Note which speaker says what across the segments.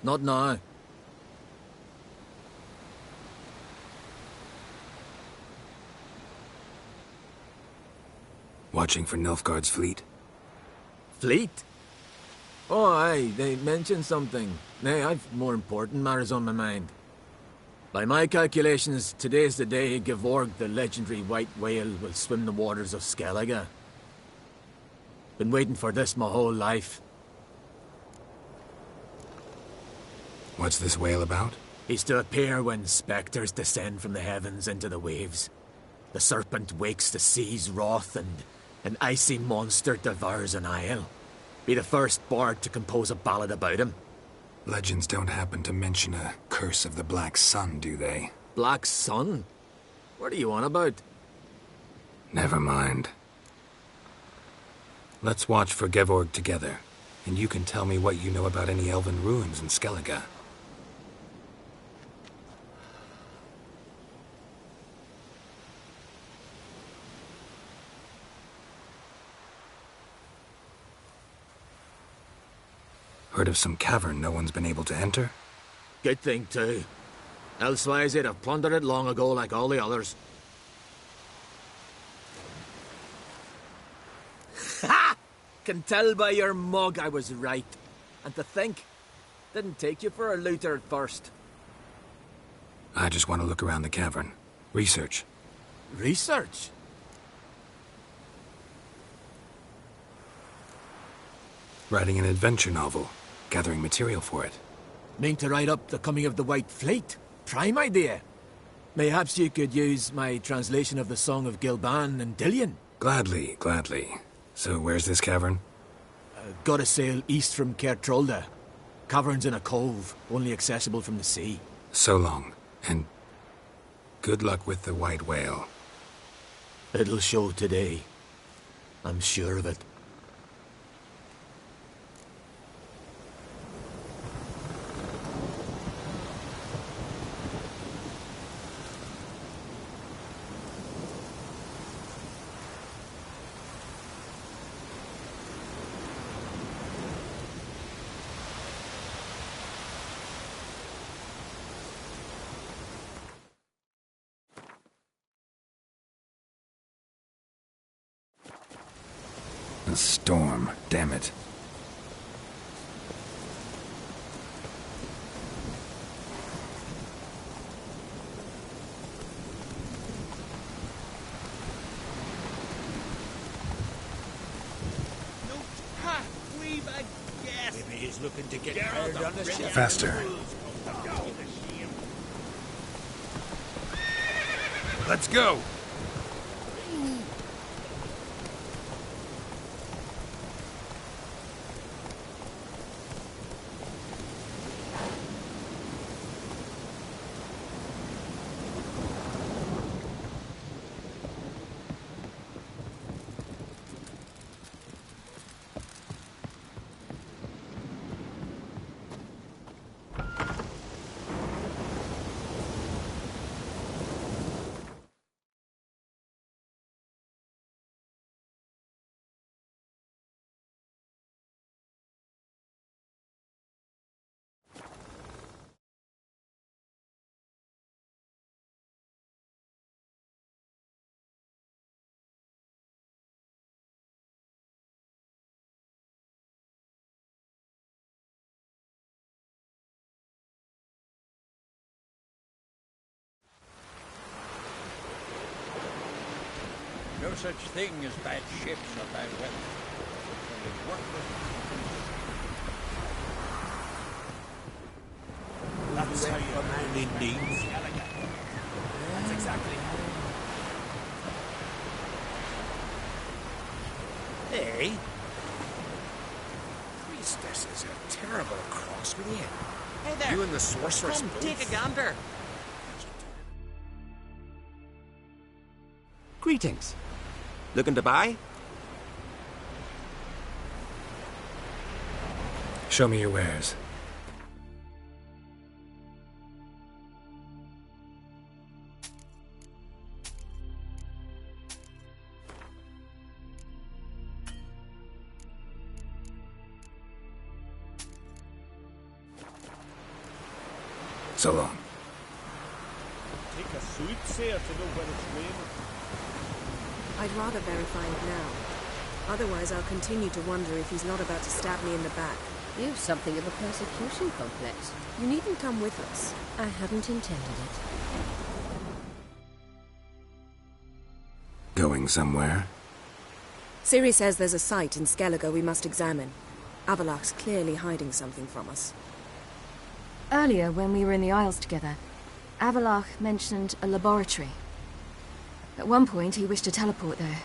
Speaker 1: Not now.
Speaker 2: Watching for Nilfgaard's fleet?
Speaker 1: Fleet? Oh, aye, they mentioned something. Nay, I've more important matters on my mind. By my calculations, today's the day Gevorg, the legendary white whale, will swim the waters of Skellige. Been waiting for this my whole life.
Speaker 2: What's this whale about?
Speaker 1: He's to appear when spectres descend from the heavens into the waves. The serpent wakes the sea's wrath, and an icy monster devours an isle. Be the first bard to compose a ballad about him.
Speaker 2: Legends don't happen to mention a curse of the Black Sun, do they?
Speaker 1: Black Sun? What are you on about?
Speaker 2: Never mind. Let's watch for Gevorg together, and you can tell me what you know about any elven ruins in Skellige. Heard of some cavern no one's been able to enter?
Speaker 1: Good thing, too. Elsewise, they'd have plundered it long ago like all the others. Ha! Can tell by your mug I was right. And to think, didn't take you for a looter at first.
Speaker 2: I just want to look around the cavern. Research.
Speaker 1: Research?
Speaker 2: Writing an adventure novel. Gathering material for it.
Speaker 1: Mean to write up the coming of the White Fleet? Prime idea. Mayhaps you could use my translation of the Song of Gilban and Dillion.
Speaker 2: Gladly, gladly. So where's this cavern?
Speaker 1: Gotta sail east from Kertrolda. Cavern's in a cove, only accessible from the sea.
Speaker 2: So long, and good luck with the white whale.
Speaker 1: It'll show today. I'm sure of it.
Speaker 2: A storm, damn it.
Speaker 3: Maybe he's looking to get hard on the ship.
Speaker 2: Faster.
Speaker 3: Let's go. No such thing as bad ships or bad weather. Only worthless. That's how you man indeed. That's exactly. Hey. Priestesses are terrible cross with you.
Speaker 4: Hey there.
Speaker 3: You and the sorceress.
Speaker 4: Come, take a gander.
Speaker 5: Greetings. Looking to buy?
Speaker 2: Show me your wares. So long.
Speaker 4: Take a soothsayer to know when it's raining.
Speaker 6: I'd rather verify it now. Otherwise, I'll continue to wonder if he's not about to stab me in the back.
Speaker 7: You've something of a persecution complex.
Speaker 6: You needn't come with us.
Speaker 7: I hadn't intended it.
Speaker 2: Going somewhere?
Speaker 6: Ciri says there's a site in Skellige we must examine. Avalach's clearly hiding something from us.
Speaker 8: Earlier, when we were in the Isles together, Avalach mentioned a laboratory. At one point, he wished to teleport there,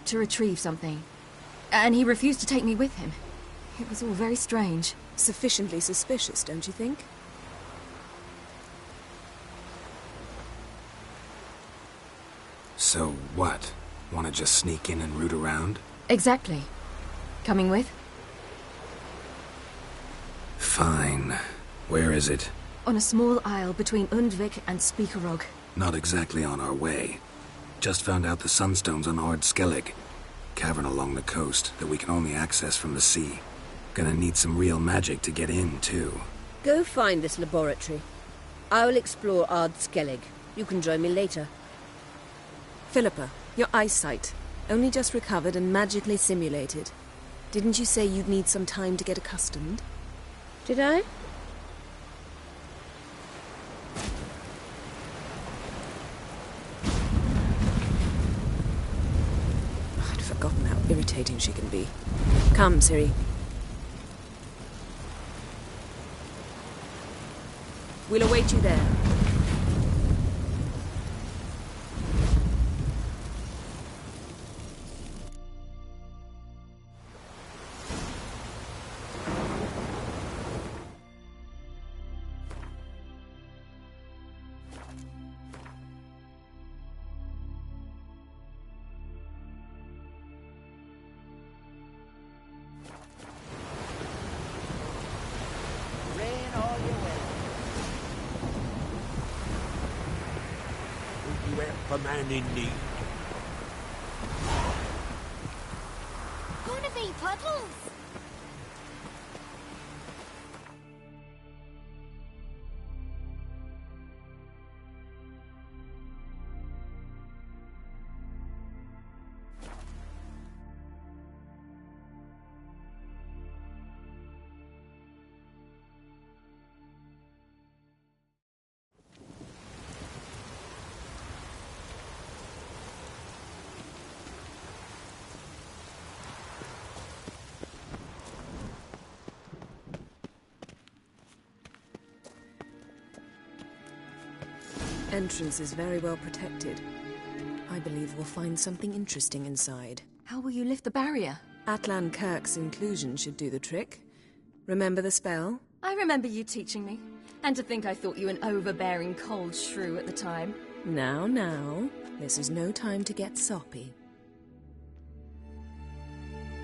Speaker 8: to retrieve something. And he refused to take me with him. It was all very strange.
Speaker 6: Sufficiently suspicious, don't you think?
Speaker 2: So what? Want to just sneak in and root around?
Speaker 8: Exactly. Coming with?
Speaker 2: Fine. Where is it?
Speaker 8: On a small isle between Undvik and Spikerog.
Speaker 2: Not exactly on our way. Just found out the Sunstone's on Ard Skellig. Cavern along the coast that we can only access from the sea. Gonna need some real magic to get in, too.
Speaker 7: Go find this laboratory. I will explore Ard Skellig. You can join me later.
Speaker 6: Philippa, your eyesight. Only just recovered and magically simulated. Didn't you say you'd need some time to get accustomed?
Speaker 7: Did I?
Speaker 6: I'd forgotten how irritating she can be. Come, Ciri. We'll await you there.
Speaker 3: Rain all your way. Would you help a man in need?
Speaker 9: Gonna be puddles.
Speaker 6: Entrance is very well protected. I believe we'll find something interesting inside.
Speaker 8: How will you lift the barrier?
Speaker 6: Atlan Kirk's inclusion should do the trick. Remember the spell?
Speaker 8: I remember you teaching me. And to think I thought you an overbearing cold shrew at the time.
Speaker 6: Now. This is no time to get soppy.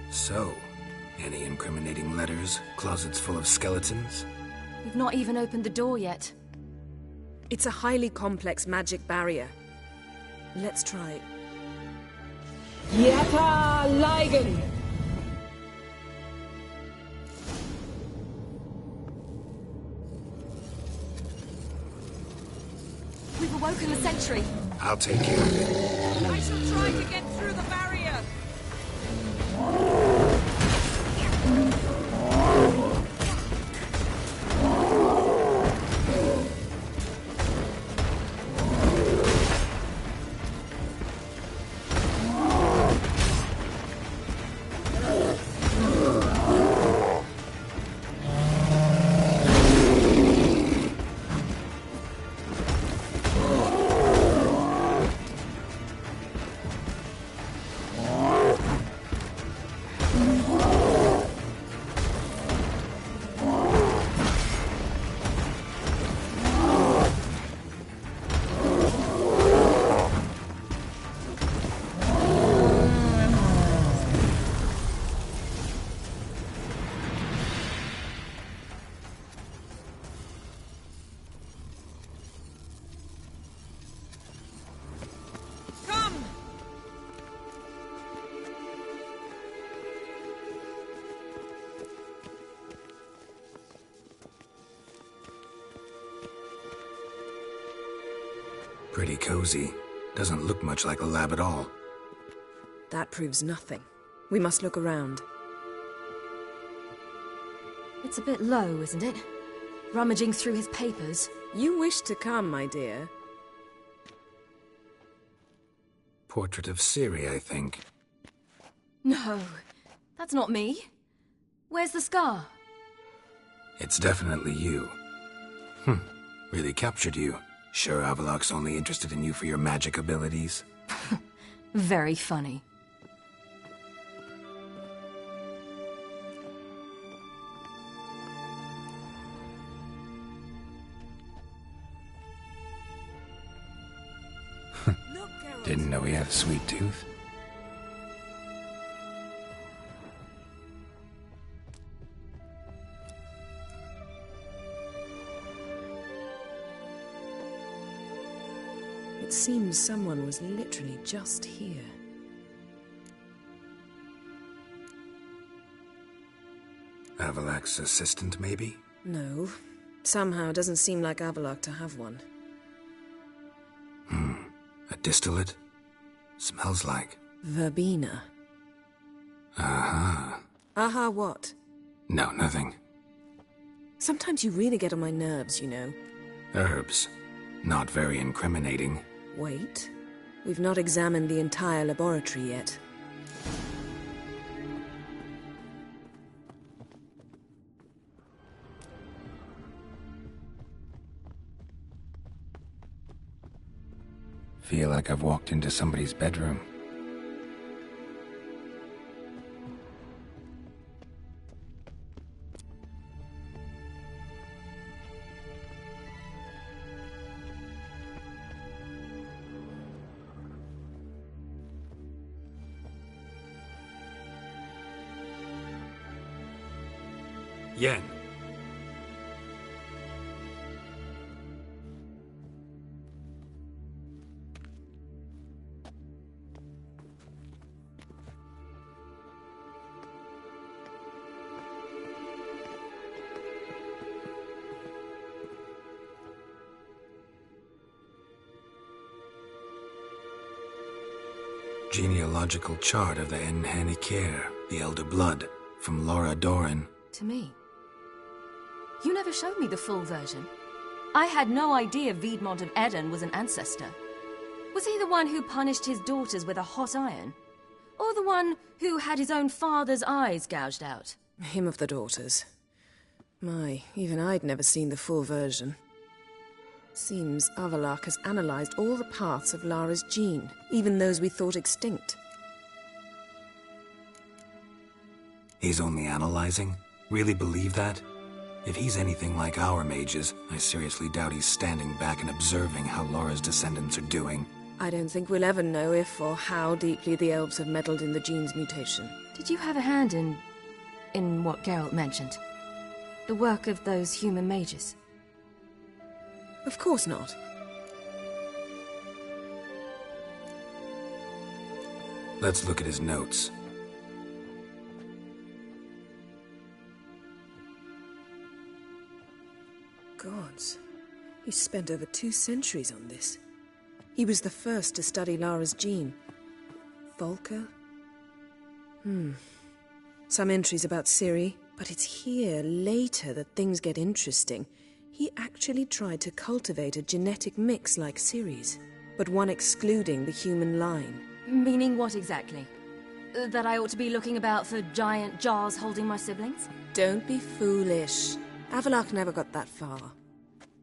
Speaker 2: So, any incriminating letters? Closets full of skeletons?
Speaker 8: We've not even opened the door yet.
Speaker 6: It's a highly complex magic barrier. Let's try.
Speaker 10: Yeta Ligen!
Speaker 8: We've awoken the sentry.
Speaker 2: I'll take care of it.
Speaker 10: I shall try to get through the barrier!
Speaker 2: Pretty cozy. Doesn't look much like a lab at all.
Speaker 6: That proves nothing. We must look around.
Speaker 8: It's a bit low, isn't it? Rummaging through his papers.
Speaker 6: You wish to come, my dear.
Speaker 2: Portrait of Ciri, I think.
Speaker 8: No, that's not me. Where's the scar?
Speaker 2: It's definitely you. Really captured you. Sure Avalok's only interested in you for your magic abilities?
Speaker 8: Very funny.
Speaker 2: Didn't know he had a sweet tooth.
Speaker 6: It seems someone was literally just here.
Speaker 2: Avalok's assistant, maybe?
Speaker 6: No. Somehow it doesn't seem like Avallac'h to have one.
Speaker 2: A distillate? Smells like...
Speaker 6: Verbena.
Speaker 2: Aha.
Speaker 6: Aha what?
Speaker 2: No, nothing.
Speaker 6: Sometimes you really get on my nerves, you know.
Speaker 2: Herbs. Not very incriminating.
Speaker 6: Wait. We've not examined the entire laboratory yet.
Speaker 2: Feel like I've walked into somebody's bedroom. Yen. Genealogical chart of the Enhaniker, the Elder Blood, from Laura Doran.
Speaker 8: To me. You never showed me the full version. I had no idea Viedmont of Eden was an ancestor. Was he the one who punished his daughters with a hot iron? Or the one who had his own father's eyes gouged out?
Speaker 6: Him of the daughters. My, even I'd never seen the full version. Seems Avallac'h has analyzed all the parts of Lara's gene, even those we thought extinct.
Speaker 2: He's only analyzing? Really believe that? If he's anything like our mages, I seriously doubt he's standing back and observing how Laura's descendants are doing.
Speaker 6: I don't think we'll ever know if or how deeply the elves have meddled in the gene's mutation.
Speaker 8: Did you have a hand in what Geralt mentioned? The work of those human mages?
Speaker 6: Of course not.
Speaker 2: Let's look at his notes.
Speaker 6: Gods. He spent over 2 centuries on this. He was the first to study Lara's gene. Volker? Some entries about Ciri, but it's here, later, that things get interesting. He actually tried to cultivate a genetic mix like Ciri's, but one excluding the human line.
Speaker 8: Meaning what exactly? That I ought to be looking about for giant jars holding my siblings?
Speaker 6: Don't be foolish. Avallac'h never got that far.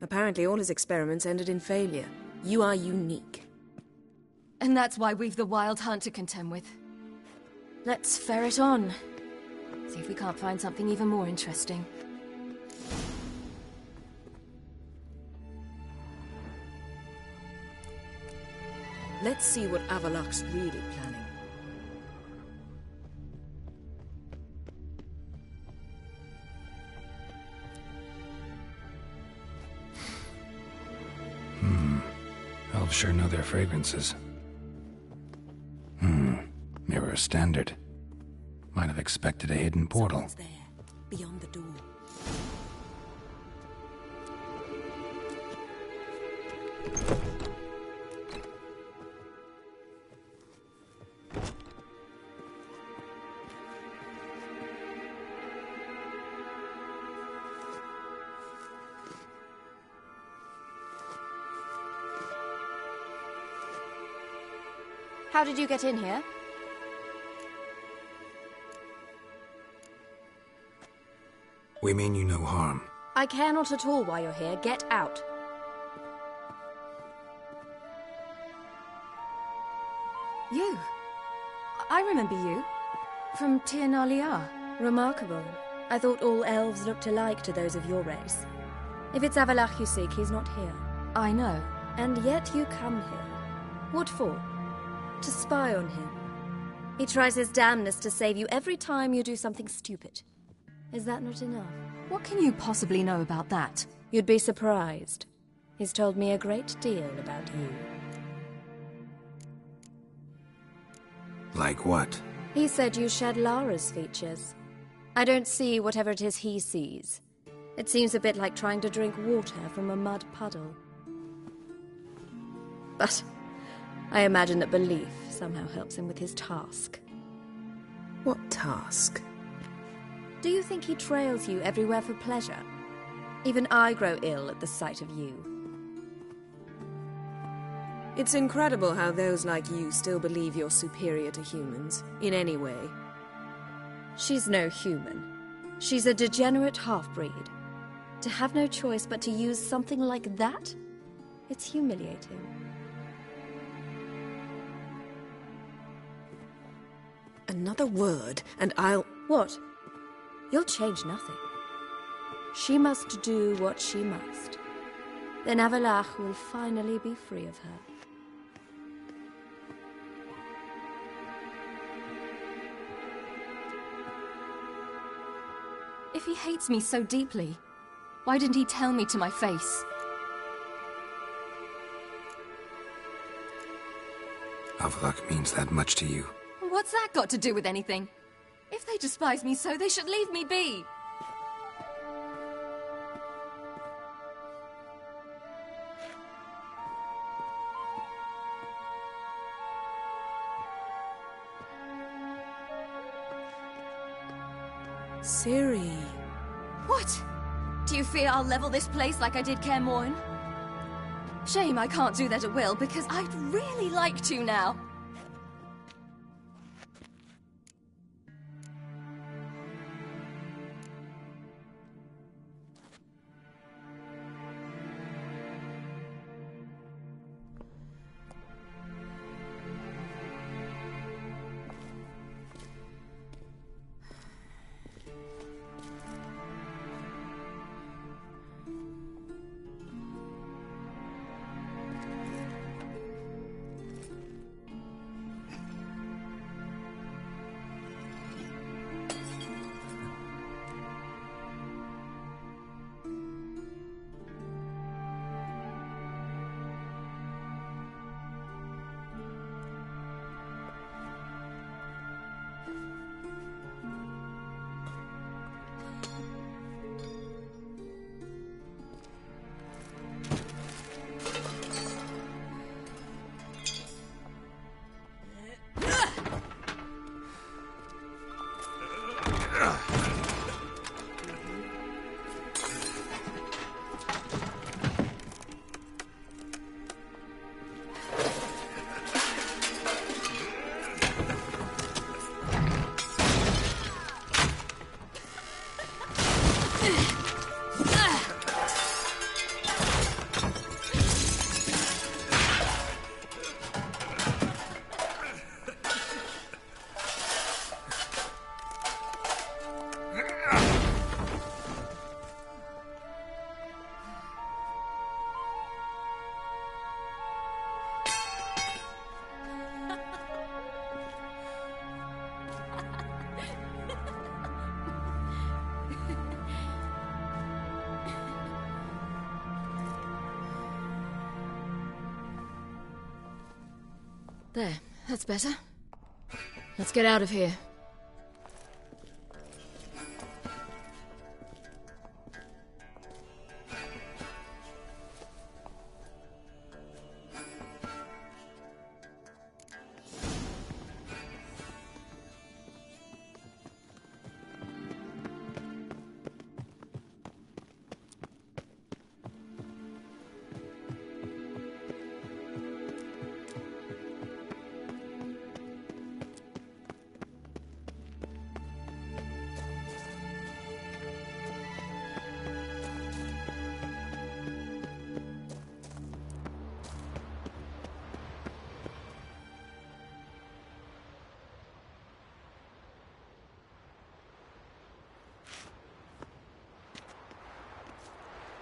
Speaker 6: Apparently all his experiments ended in failure. You are unique.
Speaker 8: And that's why we've the Wild Hunt to contend with. Let's ferret on. See if we can't find something even more interesting.
Speaker 6: Let's see what Avallac'h's really planning.
Speaker 2: Elves sure know their fragrances. Mirror standard. Might have expected a hidden portal.
Speaker 6: Someone's there, beyond the door.
Speaker 8: How did you get in here?
Speaker 2: We mean you no harm.
Speaker 8: I care not at all why you're here. Get out. You. I remember you. From Tir na Liar.
Speaker 6: Remarkable. I thought all elves looked alike to those of your race. If it's Avalach you seek, he's not here.
Speaker 8: I know.
Speaker 6: And yet you come here. What for? To spy on him. He tries his damnedest to save you every time you do something stupid. Is that not enough?
Speaker 8: What can you possibly know about that?
Speaker 6: You'd be surprised. He's told me a great deal about you.
Speaker 2: Like what?
Speaker 6: He said you shared Lara's features. I don't see whatever it is he sees. It seems a bit like trying to drink water from a mud puddle. But I imagine that belief somehow helps him with his task.
Speaker 9: What task?
Speaker 6: Do you think he trails you everywhere for pleasure? Even I grow ill at the sight of you.
Speaker 9: It's incredible how those like you still believe you're superior to humans, in any way.
Speaker 6: She's no human. She's a degenerate half-breed. To have no choice but to use something like that? It's humiliating.
Speaker 9: Another word, and I'll...
Speaker 6: What? You'll change nothing. She must do what she must. Then Avalach will finally be free of her.
Speaker 8: If he hates me so deeply, why didn't he tell me to my face?
Speaker 2: Avalach means that much to you.
Speaker 8: What's that got to do with anything? If they despise me so, they should leave me be.
Speaker 9: Ciri.
Speaker 8: What? Do you fear I'll level this place like I did Kaer Morhen? Shame I can't do that at will, because I'd really like to now. There, that's better. Let's get out of here.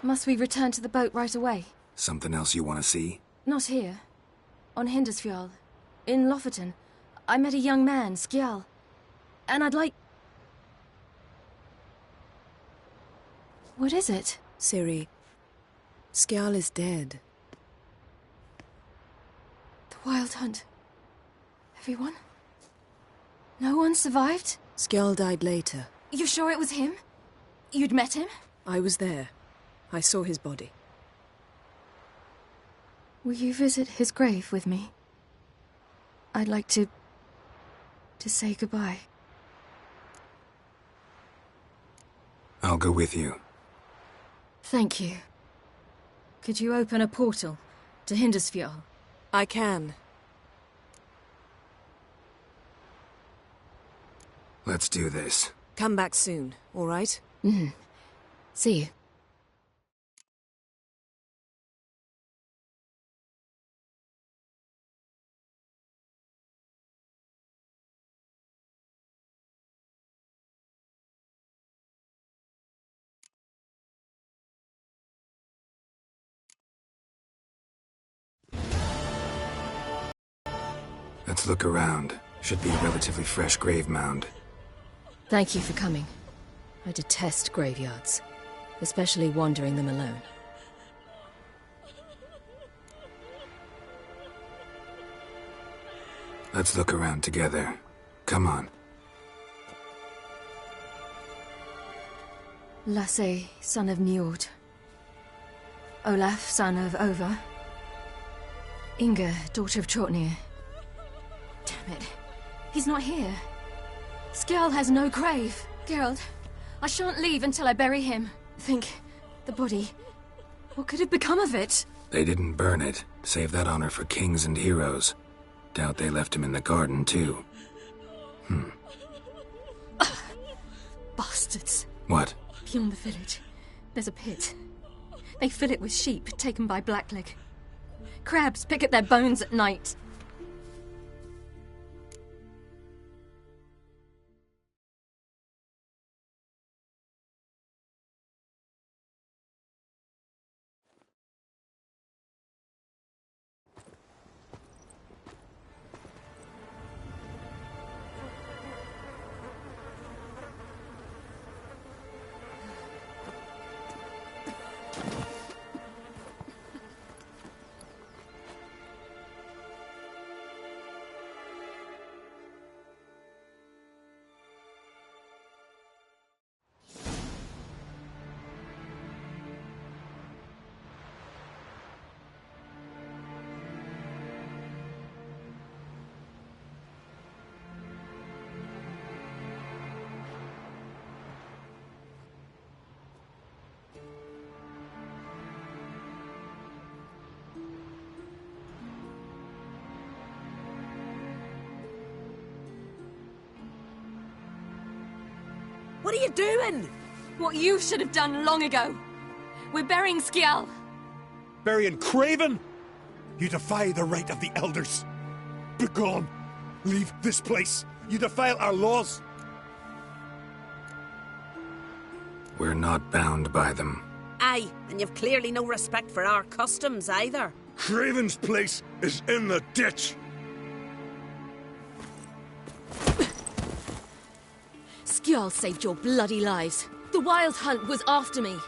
Speaker 8: Must we return to the boat right away?
Speaker 2: Something else you want to see?
Speaker 8: Not here. On Hindersfjall. In Lofoten. I met a young man, Skjal. And I'd like... What is it?
Speaker 6: Ciri, Skjal is dead.
Speaker 8: The Wild Hunt. Everyone? No one survived?
Speaker 6: Skjal died later.
Speaker 8: You sure it was him? You'd met him?
Speaker 6: I was there. I saw his body.
Speaker 8: Will you visit his grave with me? I'd like to say goodbye.
Speaker 2: I'll go with you.
Speaker 8: Thank you. Could you open a portal to Hindersfjall?
Speaker 6: I can.
Speaker 2: Let's do this.
Speaker 6: Come back soon, all right?
Speaker 8: See you.
Speaker 2: Let's look around. Should be a relatively fresh grave mound.
Speaker 7: Thank you for coming. I detest graveyards, especially wandering them alone.
Speaker 2: Let's look around together. Come on.
Speaker 8: Lasse, son of Njord. Olaf, son of Over. Inga, daughter of Trotnir. Damn it. He's not here. Skjal has no grave. Geralt, I shan't leave until I bury him. Think, the body. What could have become of it?
Speaker 2: They didn't burn it. Save that honor for kings and heroes. Doubt they left him in the garden, too.
Speaker 8: Bastards.
Speaker 2: What?
Speaker 8: Beyond the village, there's a pit. They fill it with sheep taken by Blackleg. Crabs pick at their bones at night.
Speaker 10: What are you doing?
Speaker 8: What you should have done long ago. We're burying Skjal.
Speaker 4: Burying Craven? You defy the right of the elders. Begone. Leave this place. You defile our laws.
Speaker 2: We're not bound by them.
Speaker 10: Aye, and you've clearly no respect for our customs either.
Speaker 4: Craven's place is in the ditch.
Speaker 8: Skjal saved your bloody lives. The Wild Hunt was after me.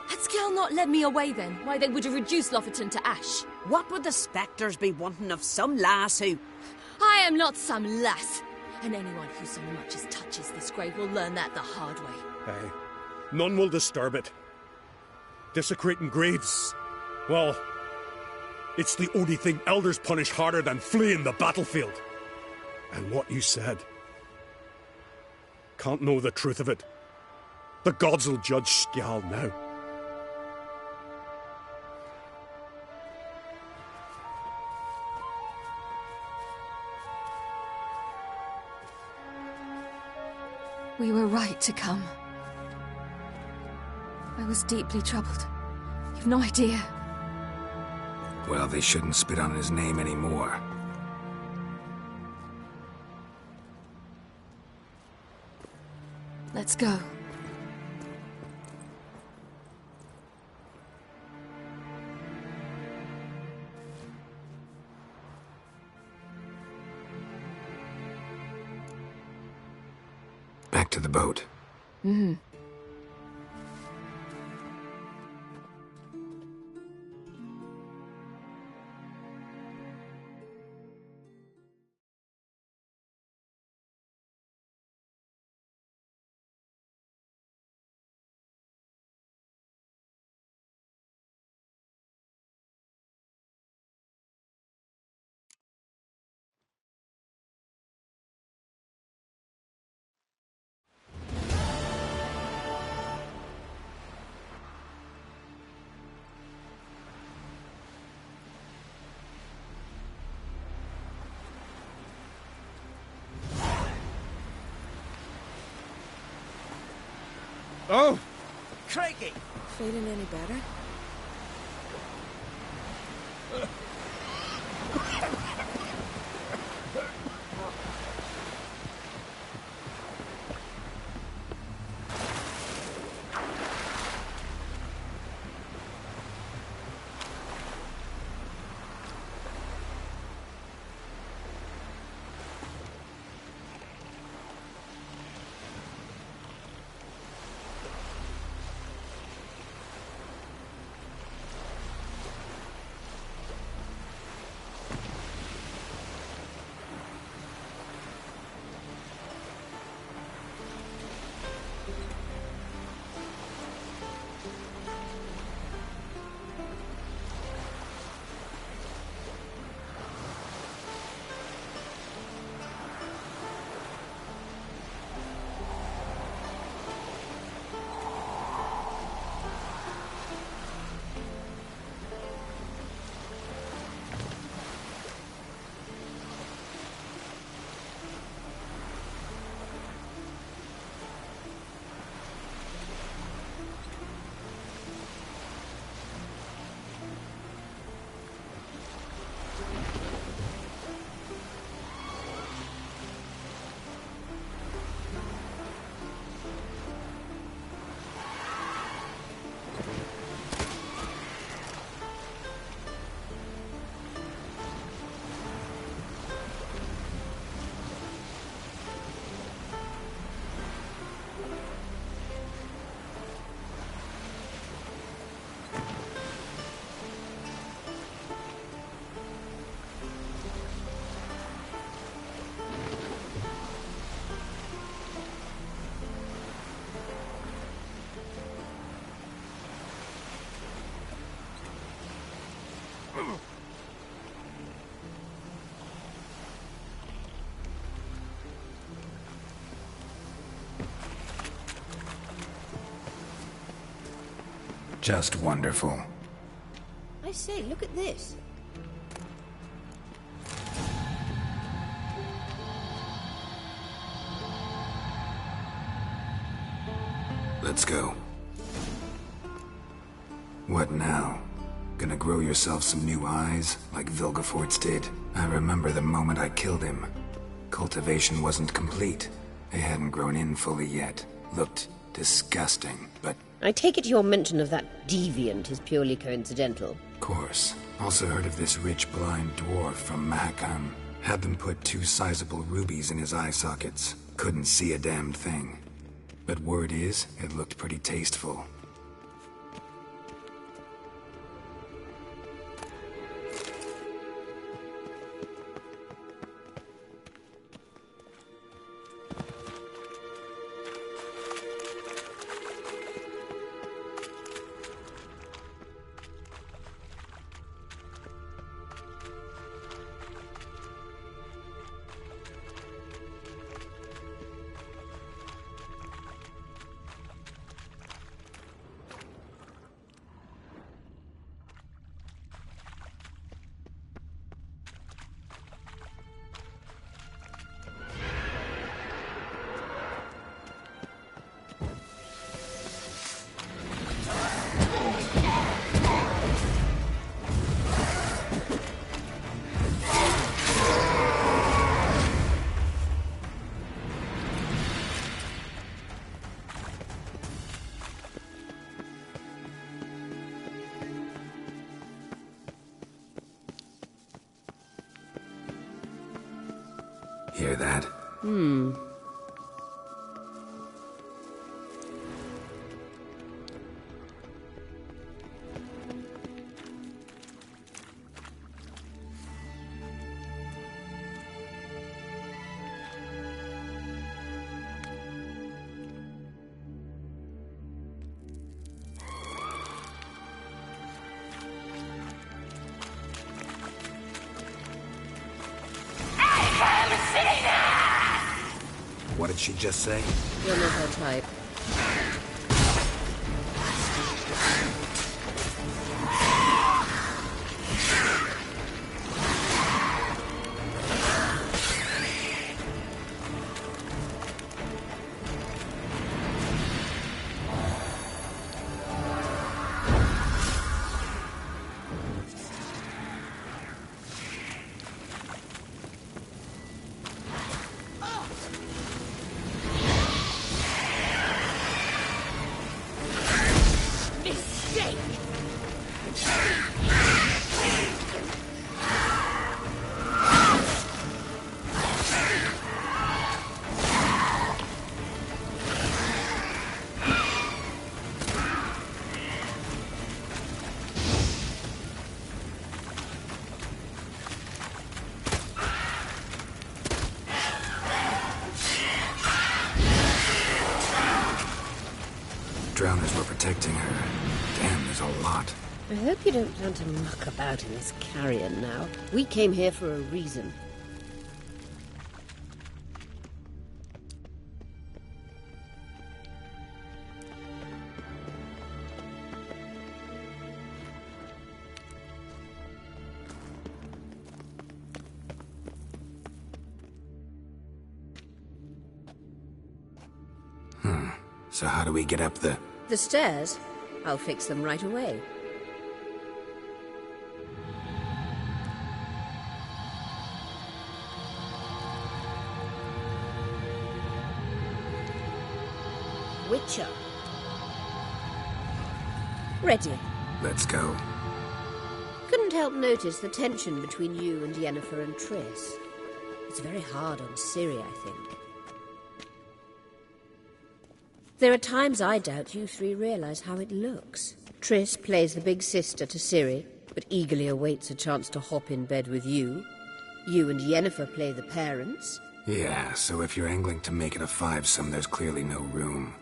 Speaker 8: Had Skjal not led me away then, why they would have reduced Lofoten to ash.
Speaker 10: What would the spectres be wanting of some lass who...
Speaker 8: I am not some lass. And anyone who so much as touches this grave will learn that the hard way.
Speaker 4: Aye. None will disturb it. Desecrating graves, well, it's the only thing elders punish harder than fleeing the battlefield. And what you said. Can't know the truth of it. The gods will judge Skjal now.
Speaker 8: We were right to come. I was deeply troubled. You've no idea.
Speaker 2: Well, they shouldn't spit on his name anymore.
Speaker 8: Let's go.
Speaker 2: to the boat.
Speaker 8: Mm-hmm.
Speaker 3: Oh! Crikey!
Speaker 9: Feeling any better?
Speaker 2: Just wonderful.
Speaker 7: I say, look at this.
Speaker 2: Let's go. What now? Gonna grow yourself some new eyes, like Vilgefortz did? I remember the moment I killed him. Cultivation wasn't complete. They hadn't grown in fully yet. Looked disgusting, but...
Speaker 7: I take it your mention of that deviant is purely coincidental.
Speaker 2: Course. Also heard of this rich blind dwarf from Mahakam. Had them put 2 sizable rubies in his eye sockets. Couldn't see a damn thing. But word is, it looked pretty tasteful. Hear that? she just say?
Speaker 7: You're not her type.
Speaker 2: Drowners were protecting her. Damn, there's a lot.
Speaker 7: I hope you don't plan to muck about in this carrion now. We came here for a reason.
Speaker 2: So how do we get up the...
Speaker 7: The stairs? I'll fix them right away. Witcher. Ready.
Speaker 2: Let's go.
Speaker 7: Couldn't help notice the tension between you and Yennefer and Triss. It's very hard on Ciri, I think. There are times I doubt you three realize how it looks. Triss plays the big sister to Ciri, but eagerly awaits a chance to hop in bed with you. You and Yennefer play the parents.
Speaker 2: Yeah, so if you're angling to make it a five-some, there's clearly no room.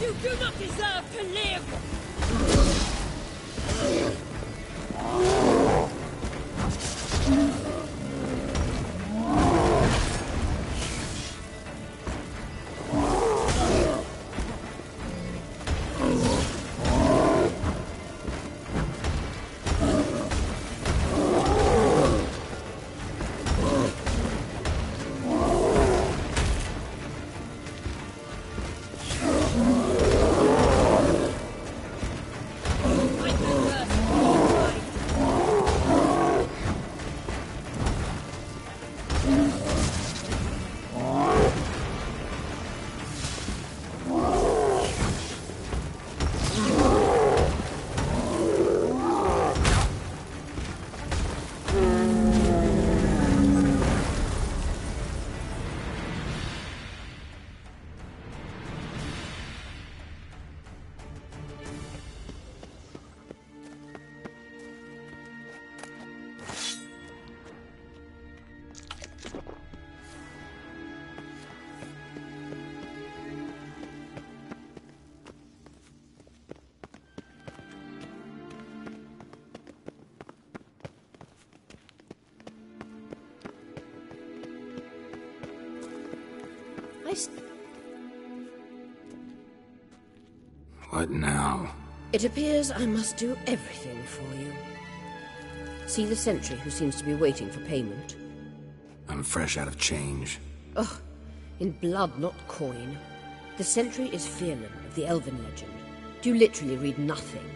Speaker 10: You do not deserve to live!
Speaker 2: What now?
Speaker 7: It appears I must do everything for you. See the sentry who seems to be waiting for payment?
Speaker 2: I'm fresh out of change.
Speaker 7: Ugh, in blood, not coin. The sentry is Fearlan of the Elven legend. Do you literally read nothing?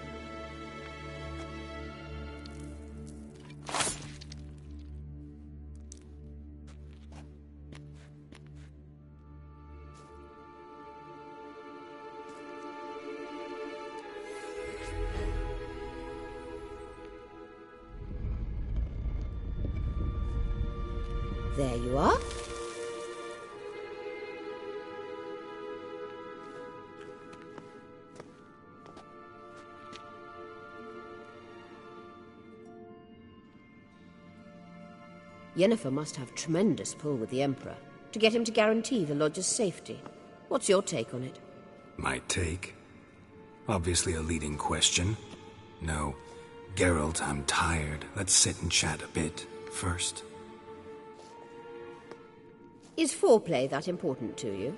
Speaker 7: There you are. Yennefer must have tremendous pull with the Emperor to get him to guarantee the Lodge's safety. What's your take on it?
Speaker 2: My take? Obviously a leading question. No. Geralt, I'm tired. Let's sit and chat a bit first.
Speaker 7: Is foreplay that important to you?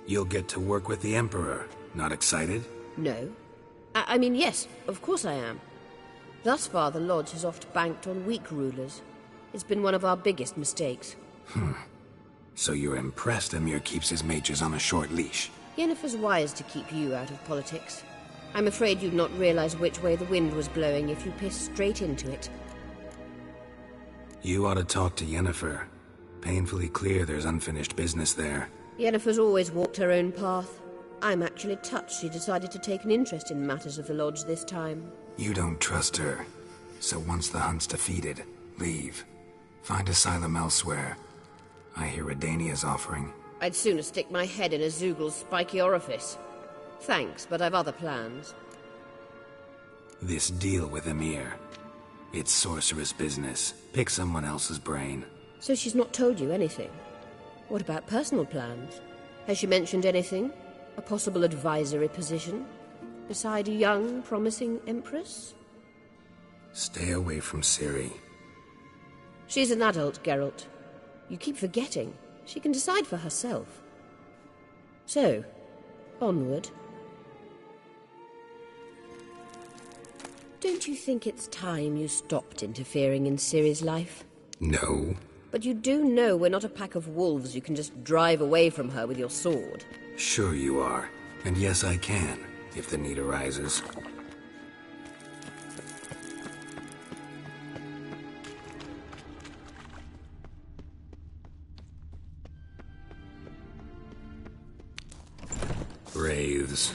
Speaker 2: You'll get to work with the Emperor. Not excited?
Speaker 7: No. I mean, yes, of course I am. Thus far, the Lodge has oft banked on weak rulers. It's been one of our biggest mistakes.
Speaker 2: So you're impressed Emir keeps his mages on a short leash?
Speaker 7: Yennefer's wise to keep you out of politics. I'm afraid you'd not realize which way the wind was blowing if you pissed straight into it.
Speaker 2: You ought to talk to Yennefer. Painfully clear there's unfinished business there.
Speaker 7: Yennefer's always walked her own path. I'm actually touched she decided to take an interest in matters of the Lodge this time.
Speaker 2: You don't trust her. So once the hunt's defeated, leave. Find asylum elsewhere. I hear Redania's offering.
Speaker 7: I'd sooner stick my head in a Zoogl's spiky orifice. Thanks, but I've other plans.
Speaker 2: This deal with Emir. It's sorceress business. Pick someone else's brain.
Speaker 7: So she's not told you anything? What about personal plans? Has she mentioned anything? A possible advisory position? Beside a young, promising Empress?
Speaker 2: Stay away from Ciri.
Speaker 7: She's an adult, Geralt. You keep forgetting. She can decide for herself. So, onward. Don't you think it's time you stopped interfering in Ciri's life?
Speaker 2: No.
Speaker 7: But you do know we're not a pack of wolves you can just drive away from her with your sword.
Speaker 2: Sure you are. And yes, I can, if the need arises. Wraiths.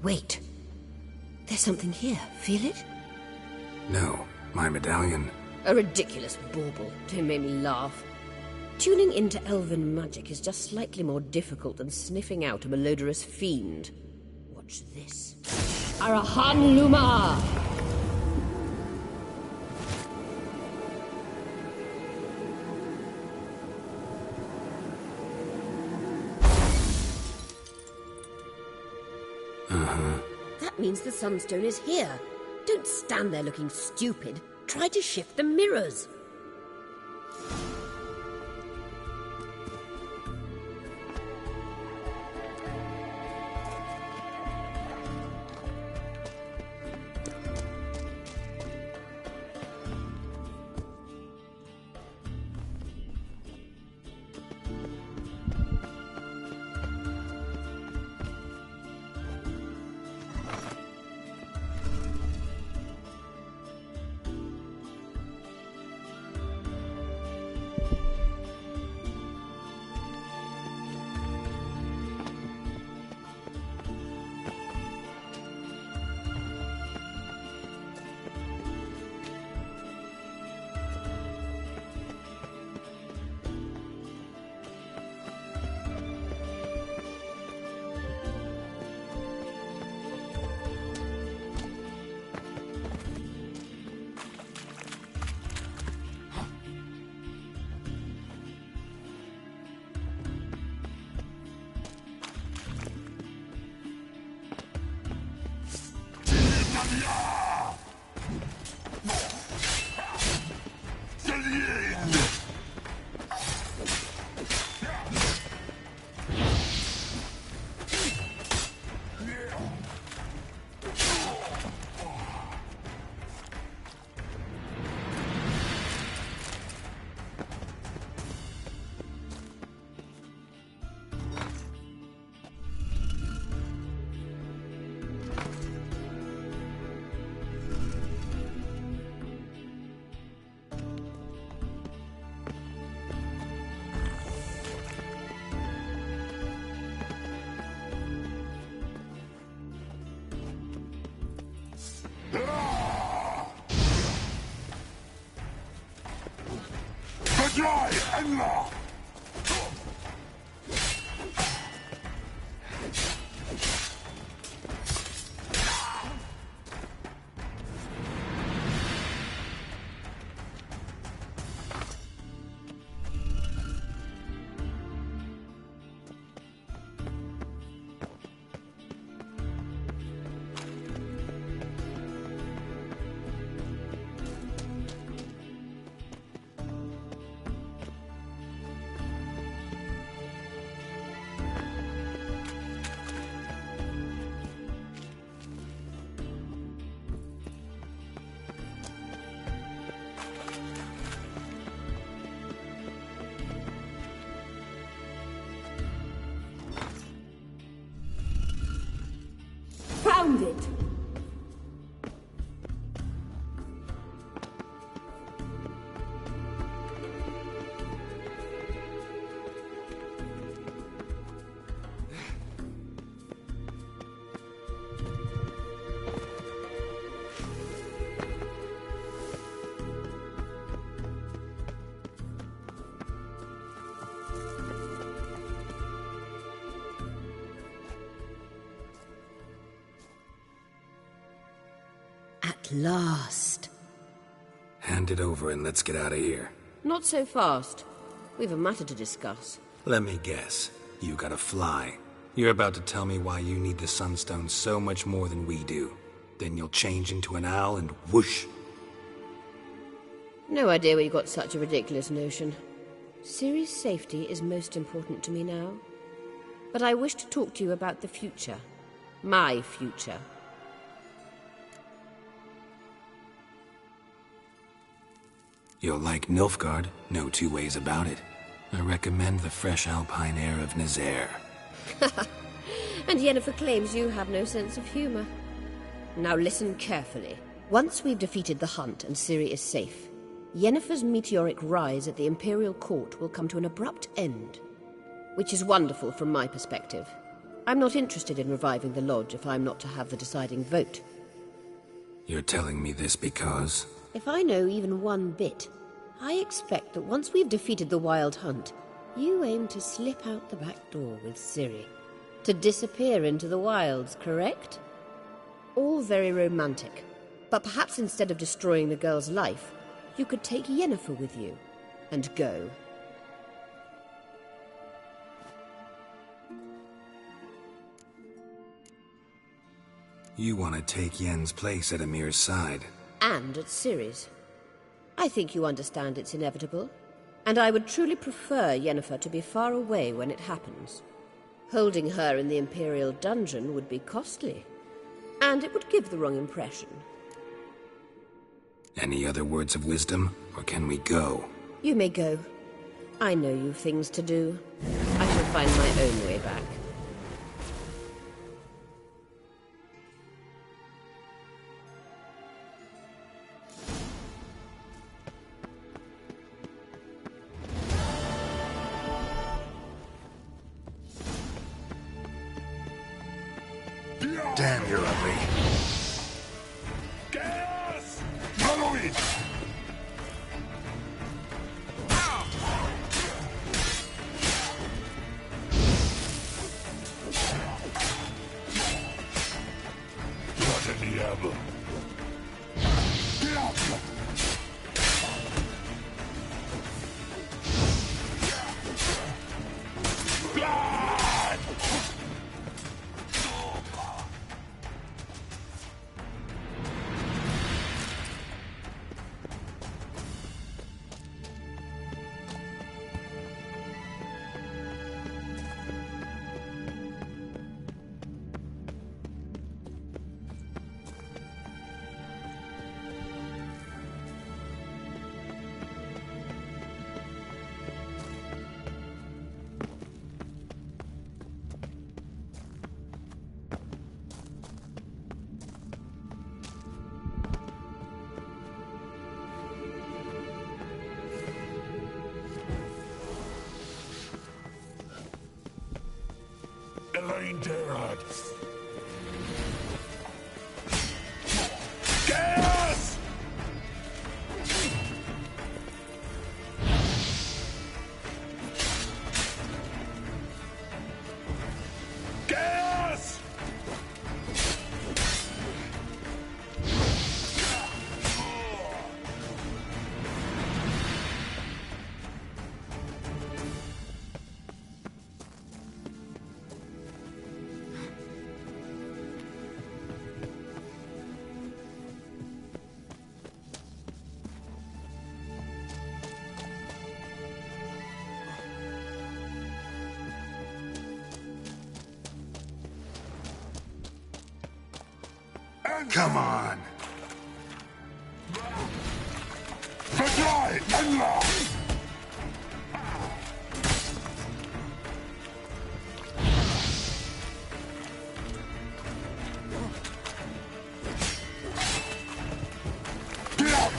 Speaker 7: Wait. There's something here. Feel it?
Speaker 2: No, my medallion.
Speaker 7: A ridiculous bauble. Don't make me laugh. Tuning into elven magic is just slightly more difficult than sniffing out a malodorous fiend. Watch this. Arahan Luma! That means the Sunstone is here. Don't stand there looking stupid. Try to shift the mirrors. Found it! At last.
Speaker 2: Hand it over and let's get out of here.
Speaker 7: Not so fast. We've a matter to discuss.
Speaker 2: Let me guess. You gotta fly. You're about to tell me why you need the Sunstone so much more than we do. Then you'll change into an owl and whoosh.
Speaker 7: No idea where you got such a ridiculous notion. Ciri's safety is most important to me now. But I wish to talk to you about the future. My future.
Speaker 2: You'll like Nilfgaard, no two ways about it. I recommend the fresh alpine air of Nazaire.
Speaker 7: And Yennefer claims you have no sense of humor. Now listen carefully. Once we've defeated the hunt and Ciri is safe, Yennefer's meteoric rise at the Imperial Court will come to an abrupt end. Which is wonderful from my perspective. I'm not interested in reviving the Lodge if I'm not to have the deciding vote.
Speaker 2: You're telling me this because...
Speaker 7: If I know even one bit, I expect that once we've defeated the Wild Hunt, you aim to slip out the back door with Ciri. To disappear into the wilds, correct? All very romantic. But perhaps instead of destroying the girl's life, you could take Yennefer with you, and go.
Speaker 2: You want to take Yen's place at Amir's side.
Speaker 7: And at Ciri's. I think you understand it's inevitable, and I would truly prefer Yennefer to be far away when it happens. Holding her in the Imperial dungeon would be costly, and it would give the wrong impression.
Speaker 2: Any other words of wisdom, or can we go?
Speaker 7: You may go. I know you've things to do. I shall find my own way back.
Speaker 2: Damn, you're ugly.
Speaker 4: Gas! Follow it! What a diablo! Get out! Blood! Elaine Gerard. Gas! Gas!
Speaker 2: Come on!
Speaker 4: Vertrai! Unlock! Get out!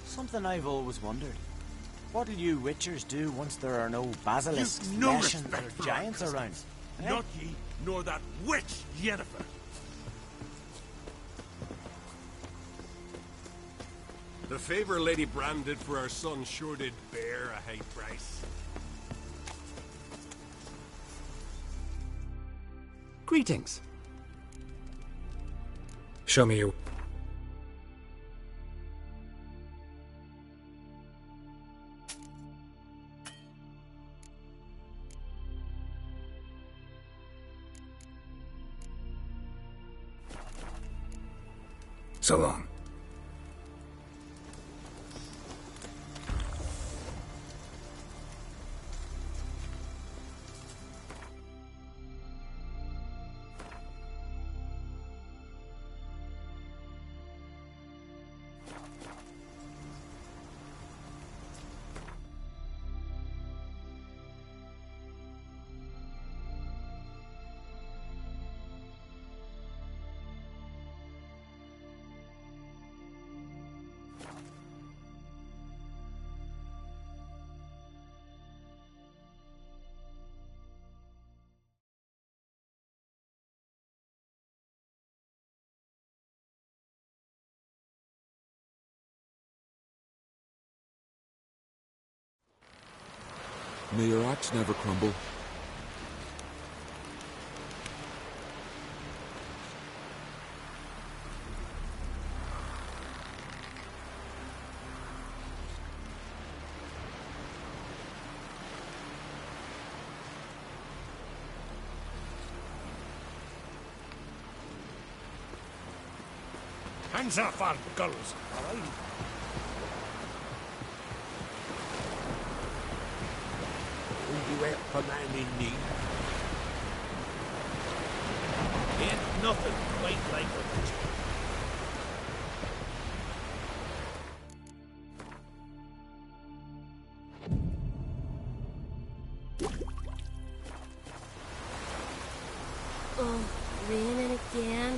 Speaker 11: Something I've always wondered. What'll you witchers do once there are no basilisks,
Speaker 4: You've no
Speaker 11: Neshans,
Speaker 4: respect
Speaker 11: or
Speaker 4: for
Speaker 11: giants
Speaker 4: our
Speaker 11: around? Eh?
Speaker 4: Not ye, nor that witch, Yennefer. The favor Lady Brand did for our son sure did bear a high price.
Speaker 5: Greetings.
Speaker 2: Show me your... So long.
Speaker 12: May your axe never crumble.
Speaker 4: Hands off our gulls, all right?
Speaker 3: You help a man in need. Ain't nothing quite like a witch.
Speaker 7: Oh, raining again.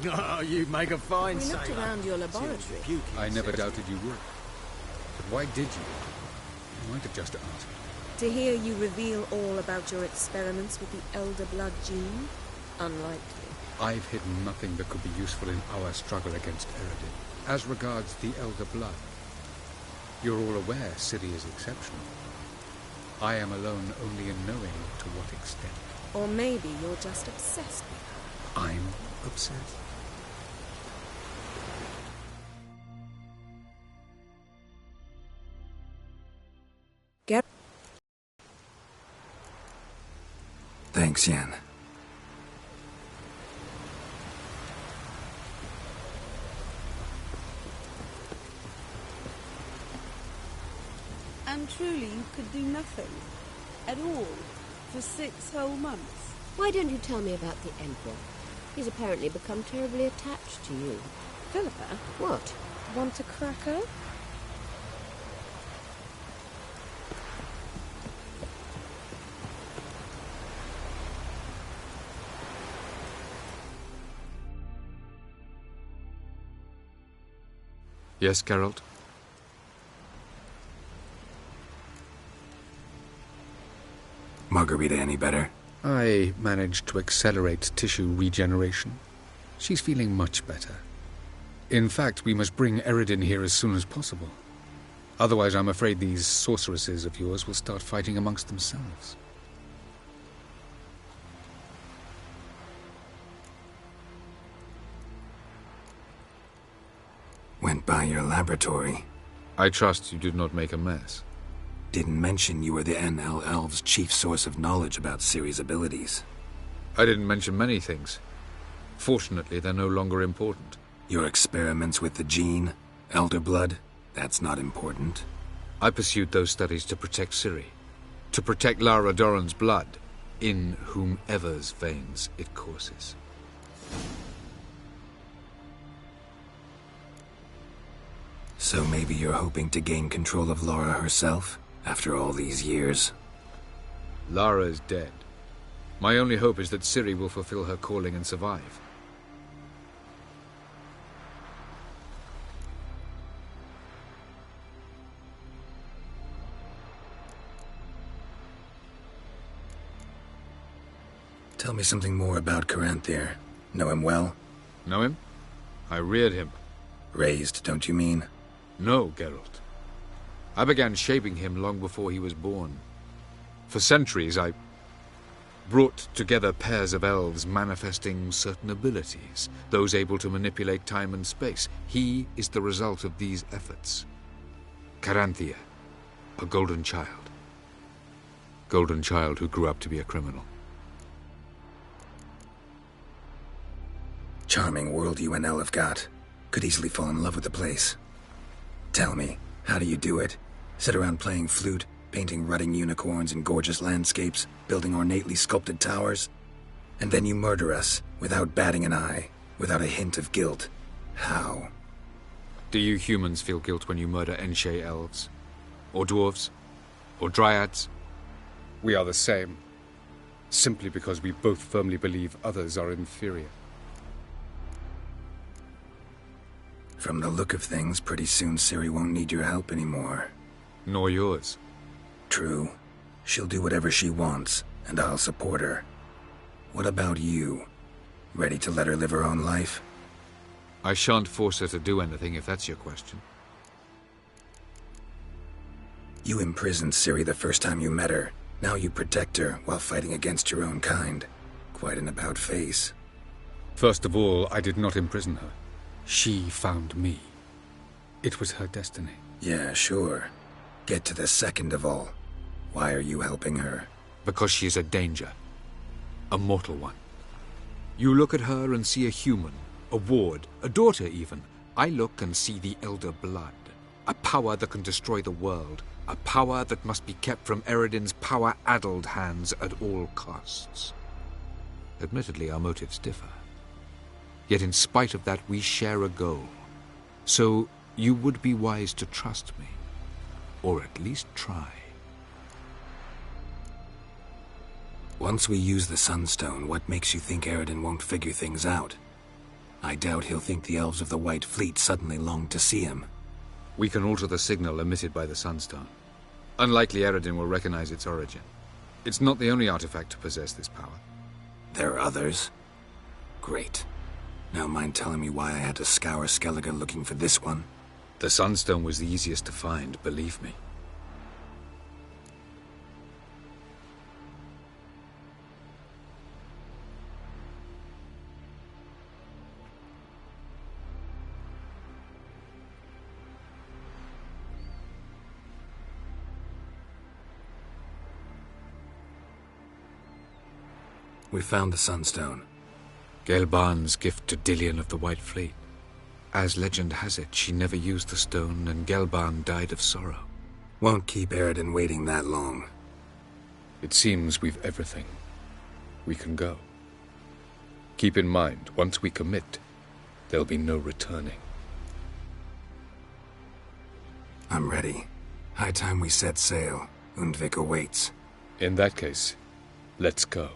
Speaker 1: Oh, you make a fine
Speaker 9: We looked
Speaker 1: sailor.
Speaker 9: around your laboratory.
Speaker 12: I never doubted you would. But why did you? You might have just asked.
Speaker 9: To hear you reveal all about your experiments with the Elder Blood gene? Unlikely.
Speaker 12: I've hidden nothing that could be useful in our struggle against Eredin. As regards the Elder Blood, you're all aware Ciri is exceptional. I am alone only in knowing to what extent.
Speaker 9: Or maybe you're just obsessed with her.
Speaker 12: I'm obsessed.
Speaker 9: Get
Speaker 2: Thanks, Yen.
Speaker 13: And truly you could do nothing. At all. For 6 whole months.
Speaker 7: Why don't you tell me about the Emperor? He's apparently become terribly attached to you.
Speaker 9: Philippa,
Speaker 7: What?
Speaker 9: want a cracker?
Speaker 12: Yes, Geralt?
Speaker 2: Margarita any better?
Speaker 12: I managed to accelerate tissue regeneration. She's feeling much better. In fact, we must bring Eredin here as soon as possible. Otherwise, I'm afraid these sorceresses of yours will start fighting amongst themselves.
Speaker 2: Went by your laboratory.
Speaker 12: I trust you did not make a mess.
Speaker 2: Didn't mention you were the NL Elves' chief source of knowledge about Ciri's abilities.
Speaker 12: I didn't mention many things. Fortunately, they're no longer important.
Speaker 2: Your experiments with the gene, Elder Blood, that's not important.
Speaker 12: I pursued those studies to protect Ciri. To protect Lara Doran's blood, in whomever's veins it courses.
Speaker 2: So maybe you're hoping to gain control of Lara herself, after all these years?
Speaker 12: Lara is dead. My only hope is that Ciri will fulfill her calling and survive.
Speaker 2: Tell me something more about Caranthir. Know him well?
Speaker 12: Know him? I reared him.
Speaker 2: Raised, don't you mean?
Speaker 12: No, Geralt. I began shaping him long before he was born. For centuries, I brought together pairs of elves manifesting certain abilities, those able to manipulate time and space. He is the result of these efforts. Caranthir, a golden child. Golden child who grew up to be a criminal.
Speaker 2: Charming world you and Elle have got. Could easily fall in love with the place. Tell me, how do you do it? Sit around playing flute, painting rutting unicorns in gorgeous landscapes, building ornately sculpted towers? And then you murder us, without batting an eye, without a hint of guilt. How?
Speaker 12: Do you humans feel guilt when you murder Enshe elves? Or dwarves? Or dryads? We are the same. Simply because we both firmly believe others are inferior.
Speaker 2: From the look of things, pretty soon Ciri won't need your help anymore.
Speaker 12: Nor yours.
Speaker 2: True. She'll do whatever she wants, and I'll support her. What about you? Ready to let her live her own life?
Speaker 12: I shan't force her to do anything, if that's your question.
Speaker 2: You imprisoned Ciri the first time you met her. Now you protect her while fighting against your own kind. Quite an about-face.
Speaker 12: First of all, I did not imprison her. She found me. It was her destiny.
Speaker 2: Yeah, sure. Get to the second of all. Why are you helping her?
Speaker 12: Because she is a danger. A mortal one. You look at her and see a human, a ward, a daughter even. I look and see the Elder Blood. A power that can destroy the world. A power that must be kept from Eredin's power-addled hands at all costs. Admittedly, our motives differ. Yet in spite of that, we share a goal. So you would be wise to trust me. Or at least try.
Speaker 2: Once we use the Sunstone, what makes you think Eredin won't figure things out? I doubt he'll think the elves of the White Fleet suddenly long to see him.
Speaker 12: We can alter the signal emitted by the Sunstone. Unlikely Eredin will recognize its origin. It's not the only artifact to possess this power.
Speaker 2: There are others? Great. Now mind telling me why I had to scour Skellige looking for this one?
Speaker 12: The Sunstone was the easiest to find, believe me.
Speaker 2: We found the Sunstone.
Speaker 12: Gelban's gift to Dillion of the White Fleet. As legend has it, she never used the stone, and Gelban died of sorrow.
Speaker 2: Won't keep Eredin waiting that long.
Speaker 12: It seems we've everything. We can go. Keep in mind, once we commit, there'll be no returning.
Speaker 2: I'm ready. High time we set sail. Undvik awaits.
Speaker 12: In that case, let's go.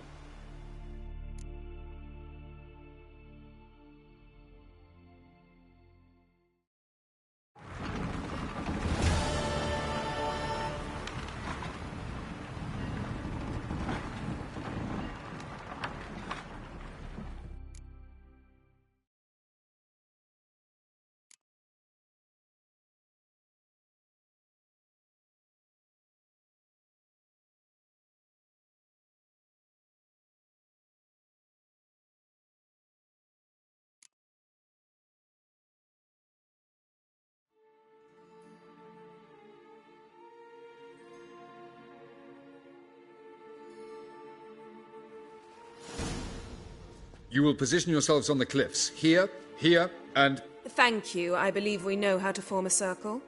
Speaker 12: You will position yourselves on the cliffs. Here, here, and...
Speaker 9: Thank you. I believe we know how to form a circle.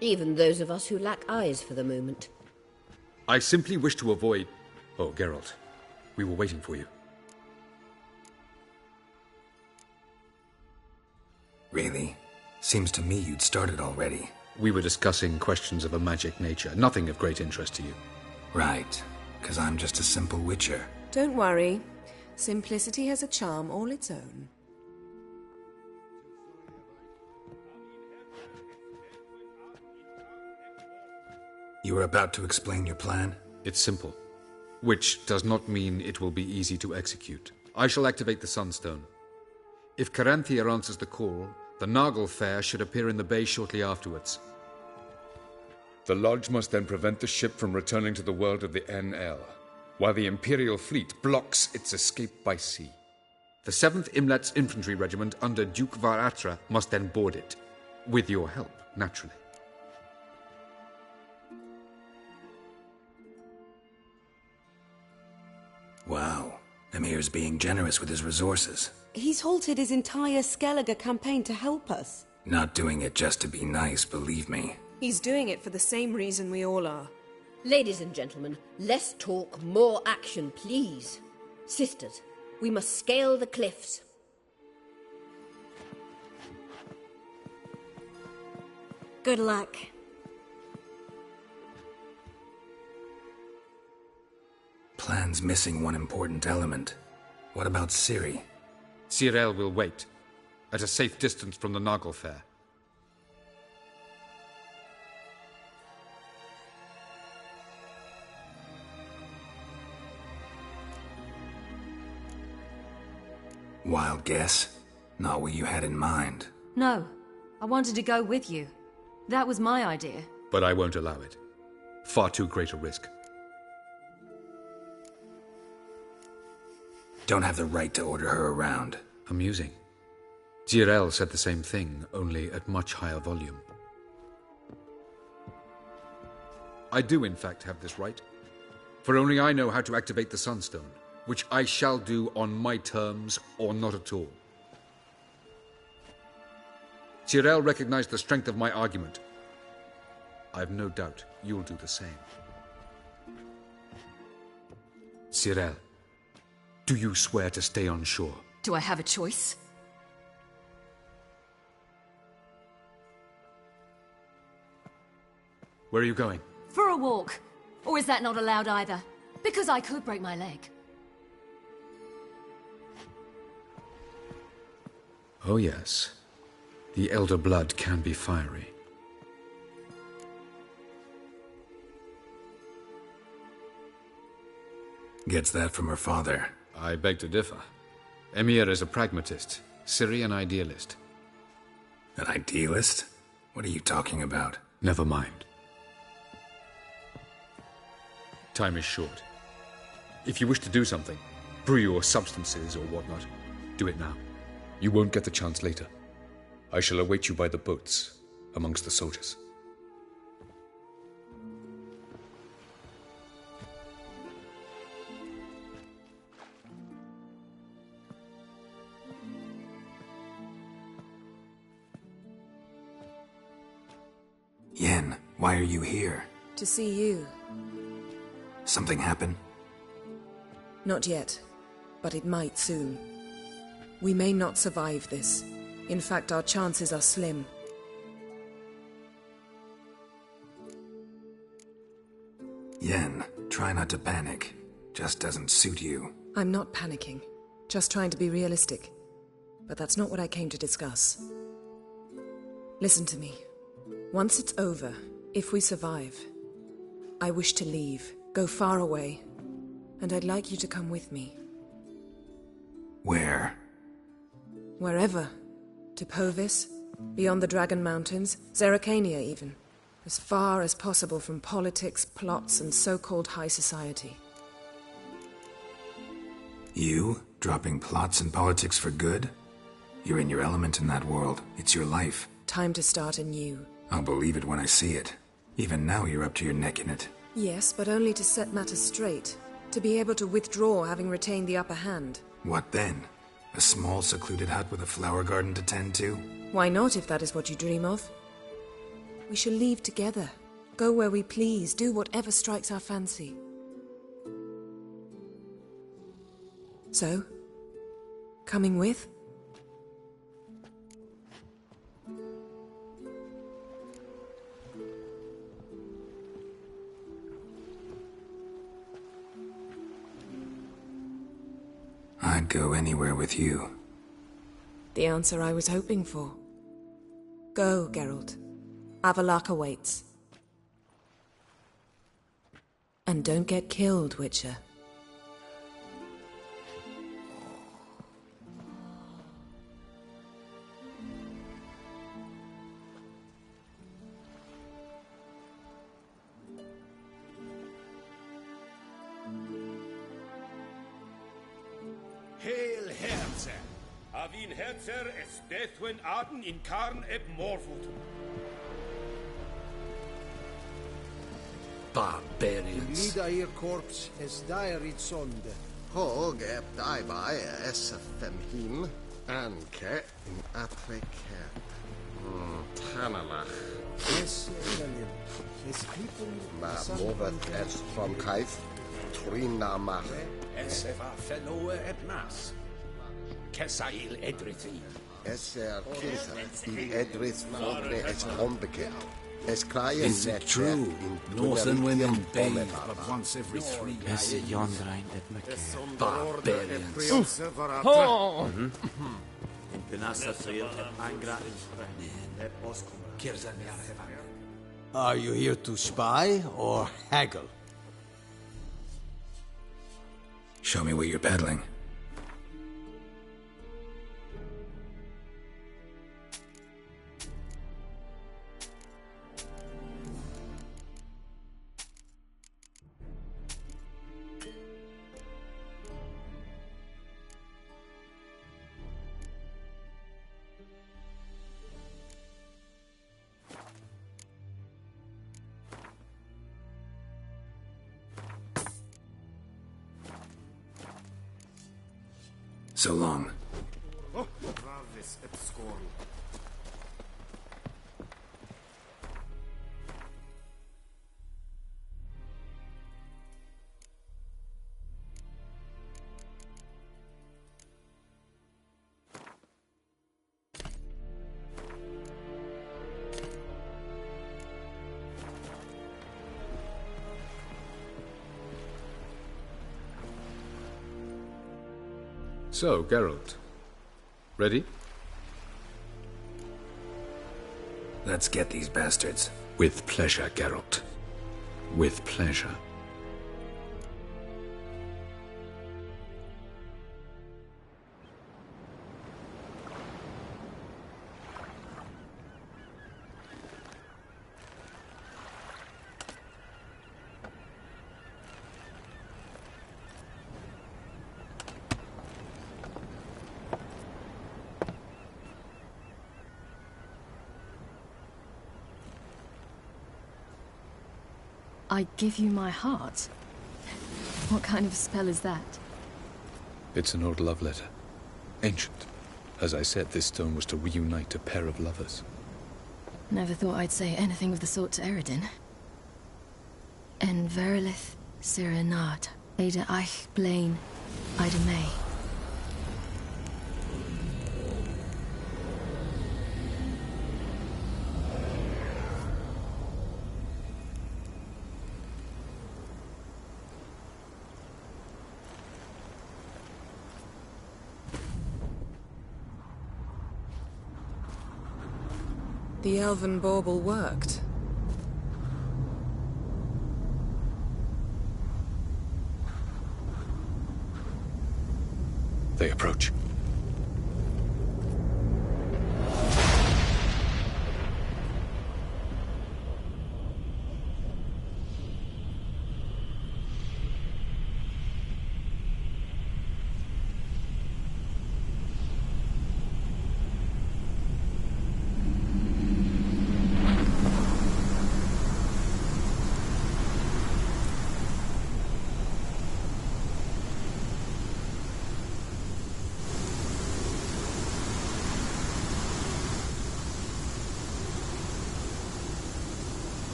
Speaker 7: Even those of us who lack eyes for the moment.
Speaker 12: I simply wish to avoid... Oh, Geralt. We were waiting for you.
Speaker 2: Really? Seems to me you'd started already.
Speaker 12: We were discussing questions of a magic nature. Nothing of great interest to you.
Speaker 2: Right. 'cause I'm just a simple witcher.
Speaker 6: Don't worry. Simplicity has a charm all its own.
Speaker 2: You were about to explain your plan?
Speaker 12: It's simple, which does not mean it will be easy to execute. I shall activate the Sunstone. If Caranthia answers the call, the Nargle Fair should appear in the bay shortly afterwards. The Lodge must then prevent the ship from returning to the world of the NL, while the Imperial fleet blocks its escape by sea. The 7th Imlet's Infantry Regiment under Duke Varatra must then board it, with your help, naturally.
Speaker 2: Wow. Emir's being generous with his resources.
Speaker 13: He's halted his entire Skellige campaign to help us.
Speaker 2: Not doing it just to be nice, believe me.
Speaker 6: He's doing it for the same reason we all are.
Speaker 7: Ladies and gentlemen, less talk, more action, please. Sisters, we must scale the cliffs.
Speaker 14: Good luck.
Speaker 2: Plan's missing one important element. What about Ciri?
Speaker 12: Cyril will wait, at a safe distance from the Nargle Fair.
Speaker 2: Wild guess? Not what you had in mind.
Speaker 8: No, I wanted to go with you. That was my idea.
Speaker 12: But I won't allow it. Far too great a risk.
Speaker 2: Don't have the right to order her around.
Speaker 12: Amusing. Jirel said the same thing, only at much higher volume. I do, in fact, have this right. For only I know how to activate the Sunstone, which I shall do on my terms or not at all. Jirel recognized the strength of my argument. I've no doubt you'll do the same. Cyril, do you swear to stay on shore?
Speaker 8: Do I have a choice?
Speaker 12: Where are you going?
Speaker 8: For a walk. Or is that not allowed either? Because I could break my leg.
Speaker 12: Oh yes. The elder blood can be fiery.
Speaker 2: Gets that from her father.
Speaker 12: I beg to differ. Emir is a pragmatist, Ciri an idealist.
Speaker 2: An idealist? What are you talking about?
Speaker 12: Never mind. Time is short. If you wish to do something, brew your substances or whatnot, do it now. You won't get the chance later. I shall await you by the boats, amongst the soldiers.
Speaker 2: Yen, why are you here?
Speaker 6: To see you.
Speaker 2: Something happen?
Speaker 6: Not yet, but it might soon. We may not survive this. In fact, our chances are slim.
Speaker 2: Yen, try not to panic. Just doesn't suit you.
Speaker 6: I'm not panicking. Just trying to be realistic. But that's not what I came to discuss. Listen to me. Once it's over, if we survive, I wish to leave, go far away, and I'd like you to come with me.
Speaker 2: Where?
Speaker 6: Wherever. To Povis, beyond the Dragon Mountains, Zeracania even. As far as possible from politics, plots, and so-called high society.
Speaker 2: You? Dropping plots and politics for good? You're in your element in that world. It's your life.
Speaker 6: Time to start anew.
Speaker 2: I'll believe it when I see it. Even now you're up to your neck in it.
Speaker 6: Yes, but only to set matters straight. To be able to withdraw having retained the upper hand.
Speaker 2: What then? A small secluded hut with a flower garden to tend to?
Speaker 6: Why not, if that is what you dream of? We shall leave together. Go where we please, do whatever strikes our fancy. So? Coming with?
Speaker 2: I'd go anywhere with you.
Speaker 9: The answer I was hoping for. Go, Geralt. Avallac'h awaits. And don't get killed, Witcher.
Speaker 15: Hail Herzer! Avin Herzer es Deathwen Arden in Karn eb Morvult.
Speaker 1: Barbarians.
Speaker 16: Lida ihr Korps es dairit sonde.
Speaker 17: Hog eb daibai es femhim, anke in apreke. Tanalach.
Speaker 16: Es egalim. Es klippen.
Speaker 17: Ma movet es from kaif. Trinamach.
Speaker 15: Es va fellow eb nas. Kesail Edrithi.
Speaker 17: Es kinsa. I Edrith folkne es onbekend. Is
Speaker 1: it true? Northern women bathe but once every 3
Speaker 11: Is
Speaker 1: days.
Speaker 11: yonder at McCann.
Speaker 1: Barbarians.
Speaker 16: Are you here to spy or haggle?
Speaker 2: Show me what you're peddling. So long.
Speaker 12: So, Geralt. Ready?
Speaker 2: Let's get these bastards.
Speaker 12: With pleasure, Geralt. With pleasure.
Speaker 8: I give you my heart? What kind of spell is that?
Speaker 12: It's an old love letter. Ancient. As I said, this stone was to reunite a pair of lovers.
Speaker 8: Never thought I'd say anything of the sort to Eredin. En verilith Sirenat, Ada Eich Blaine, Ida May.
Speaker 9: The elven bauble worked.
Speaker 12: They approach.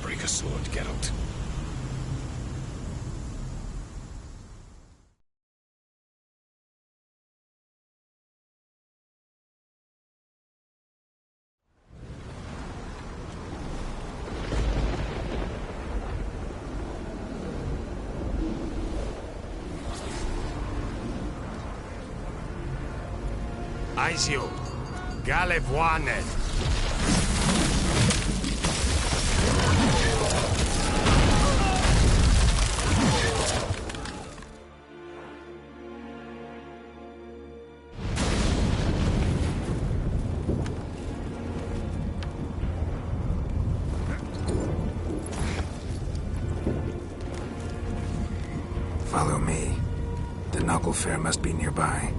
Speaker 12: Break a sword, Geralt.
Speaker 18: Aizio, Galevoanet.
Speaker 2: Follow me. The Knuckle Fair must be nearby.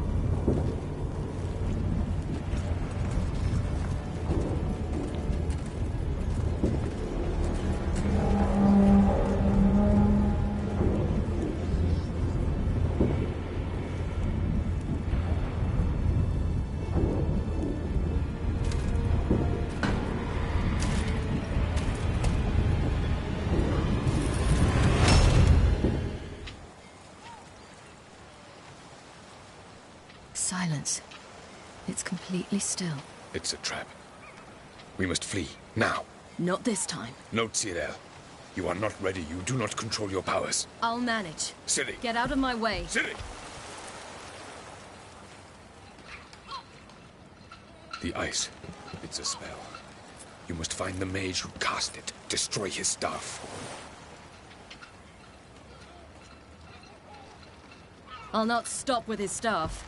Speaker 8: Silence. It's completely still.
Speaker 12: It's a trap. We must flee, now.
Speaker 8: Not this time.
Speaker 12: No, Cyril. You are not ready. You do not control your powers.
Speaker 8: I'll manage.
Speaker 12: Ciri!
Speaker 8: Get out of my way.
Speaker 12: Ciri! The ice. It's a spell. You must find the mage who cast it. Destroy his staff.
Speaker 8: I'll not stop with his staff.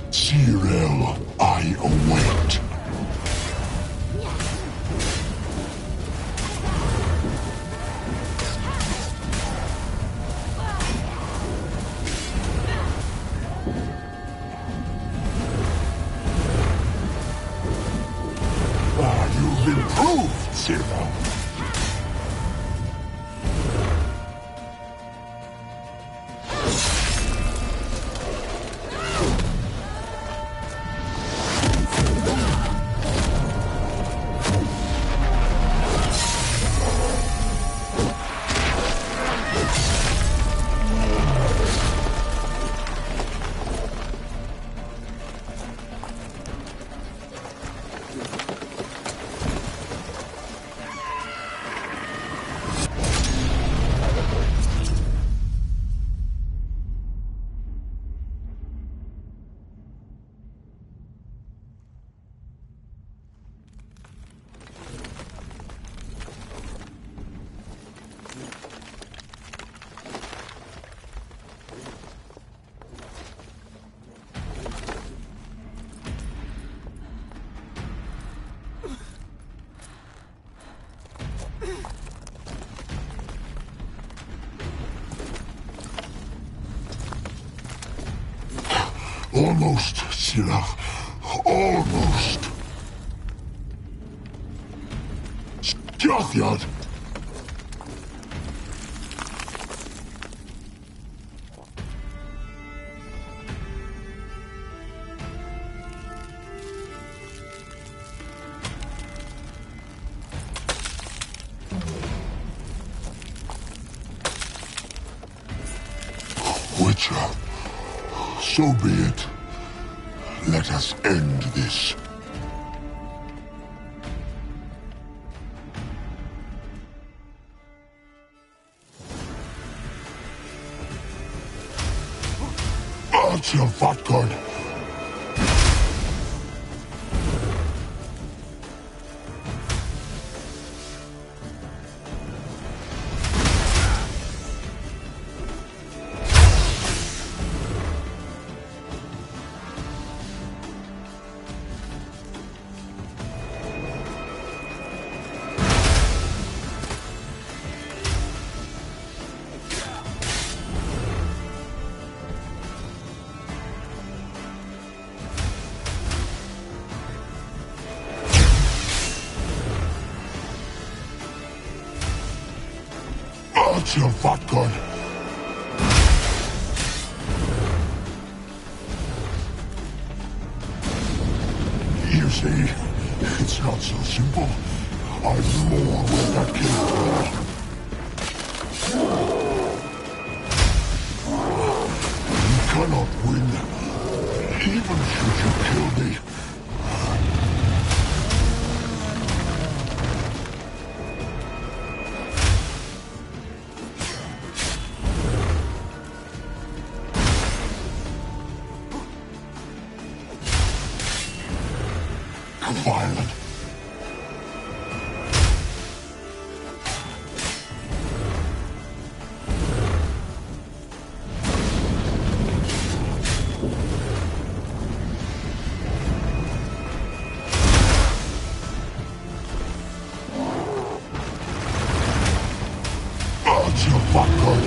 Speaker 19: Cyril, I await. You've improved, Cyril. Almost, Sirach. Almost. Stjathyad! Witcher, so be it. Let us end this. Archer Vatgon! Archer Vatgon! You see, it's not so simple. I'm more where that came from. You cannot win, even should you kill me. Violent. Archer Vatgon!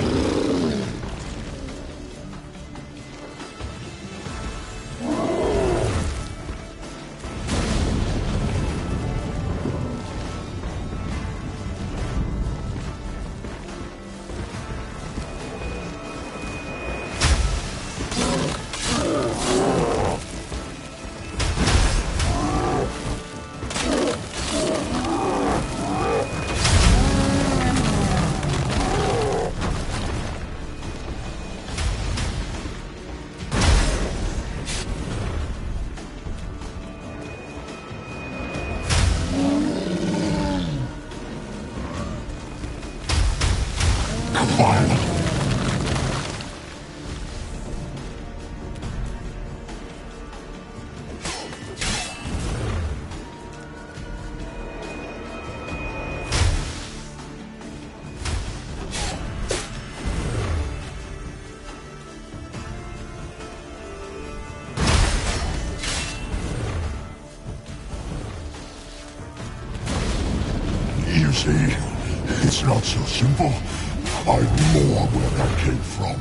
Speaker 19: Violent. You see, it's not so simple. I'm more where that came from.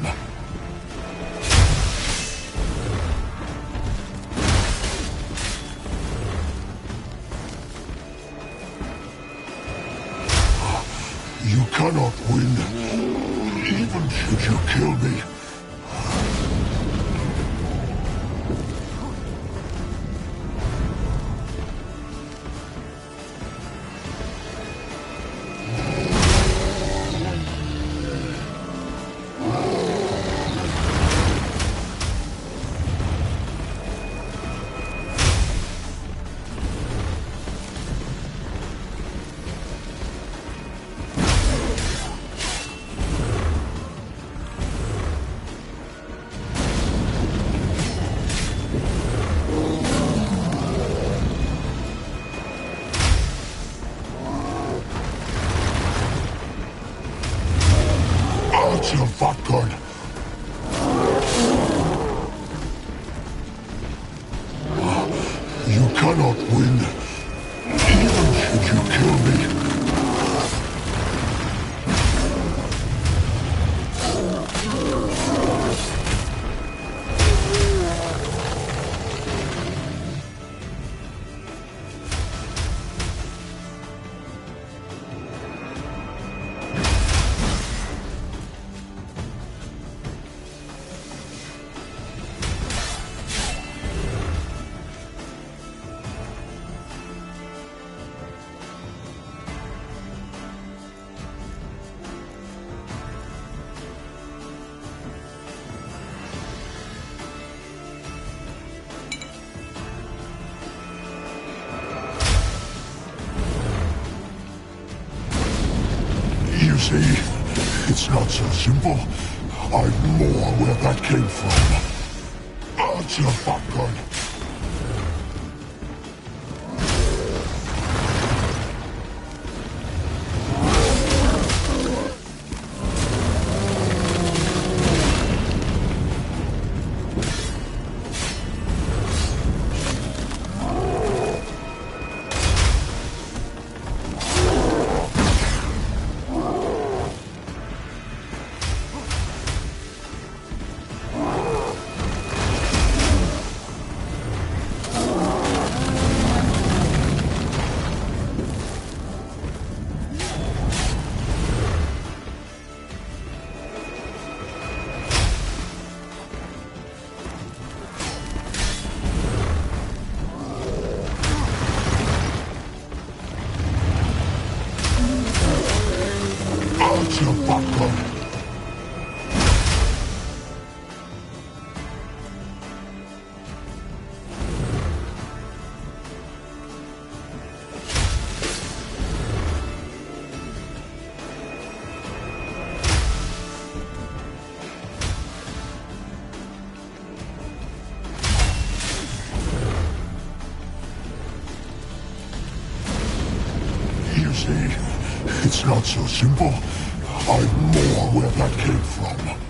Speaker 19: You cannot win, even should you kill me. Archer Vatgon! You cannot win, even should you kill me. see, it's not so simple. I'm more where that came from. That's a shotgun. You see, it's not so simple. I'm more where that came from.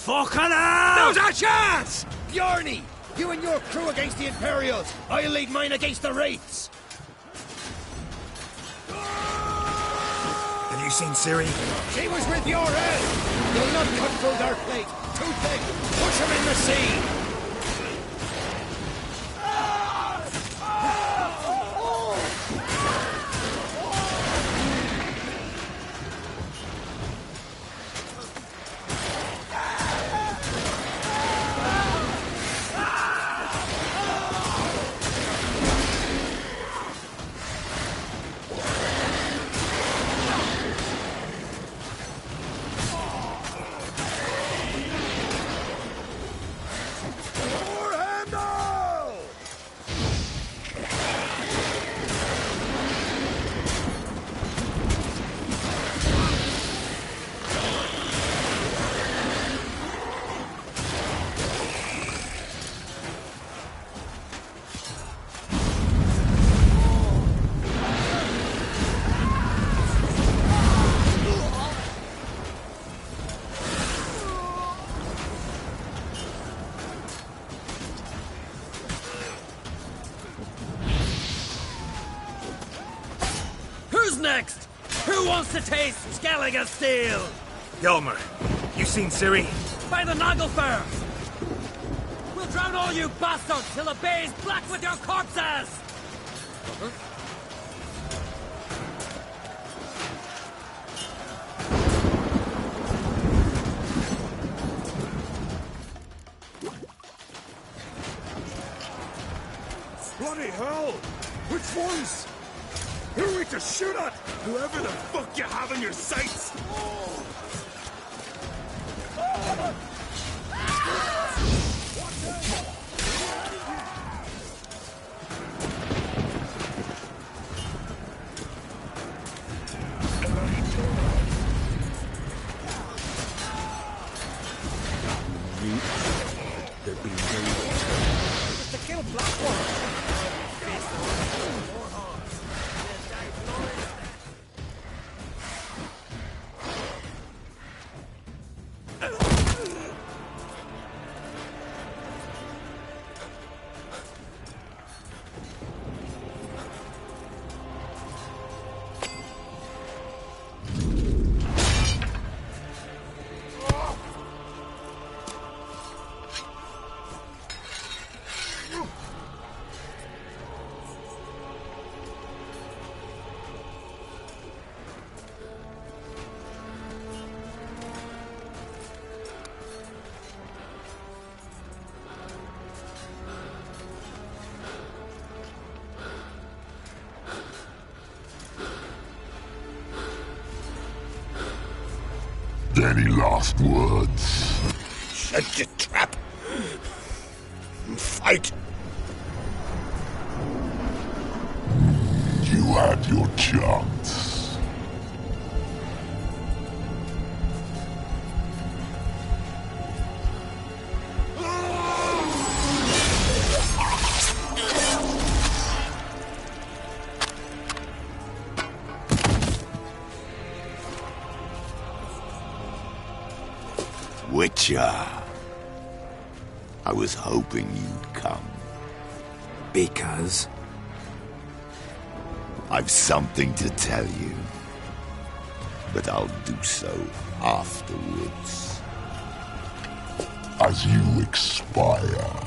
Speaker 3: Fucking hell! Now's our chance! Bjarni, you and your crew against the Imperials. I'll lead mine against the Wraiths.
Speaker 20: Have you seen Ciri?
Speaker 3: She was with your help. You'll not cut through their plate. Too thick. Push her in the sea. Who's next? Who wants to taste Skellige steel?
Speaker 20: Hjalmar, you seen Ciri?
Speaker 3: By the Nagelfar! We'll drown all you bastards till the bay's black with your corpses!
Speaker 4: Bloody hell! Which ones? Who are we to shoot at? Whoever the fuck you have in your sights!
Speaker 20: They're being very
Speaker 3: To kill Blackwater!
Speaker 19: Any last words?
Speaker 18: Shut your trap. Fight.
Speaker 19: You had your chance.
Speaker 18: Witcher. I was hoping you'd come.
Speaker 2: Because?
Speaker 18: I've something to tell you. But I'll do so afterwards.
Speaker 19: As you expire.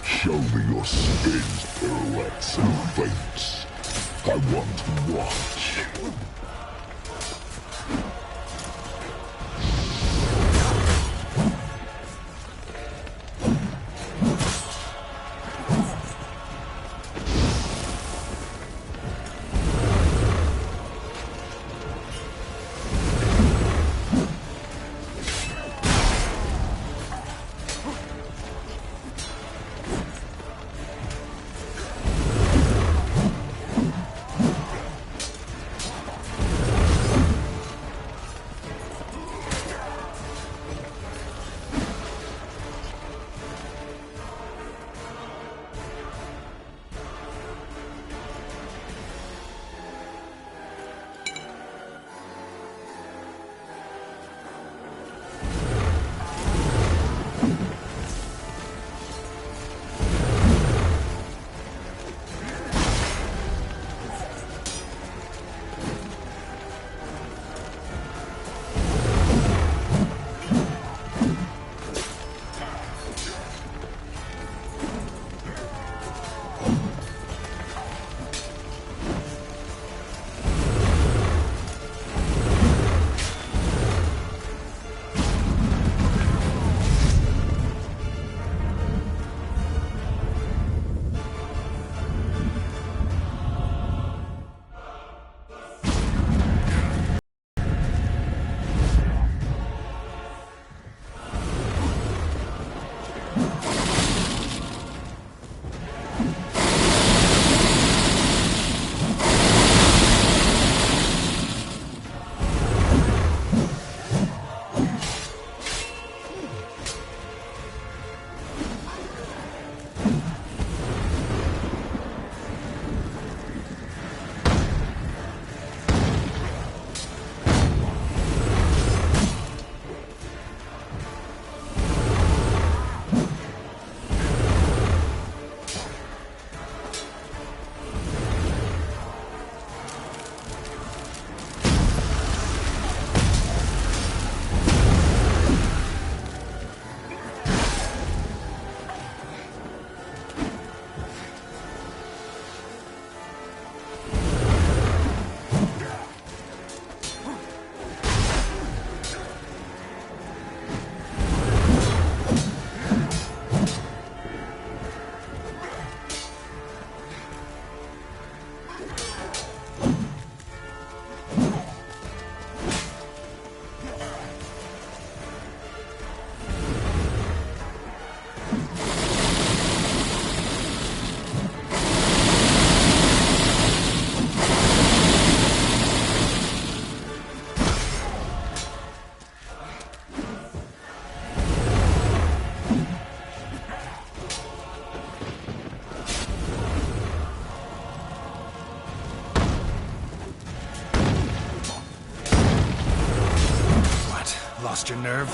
Speaker 19: Show me your spins, pirouettes, and feints. I want to watch.
Speaker 20: Lost your nerve?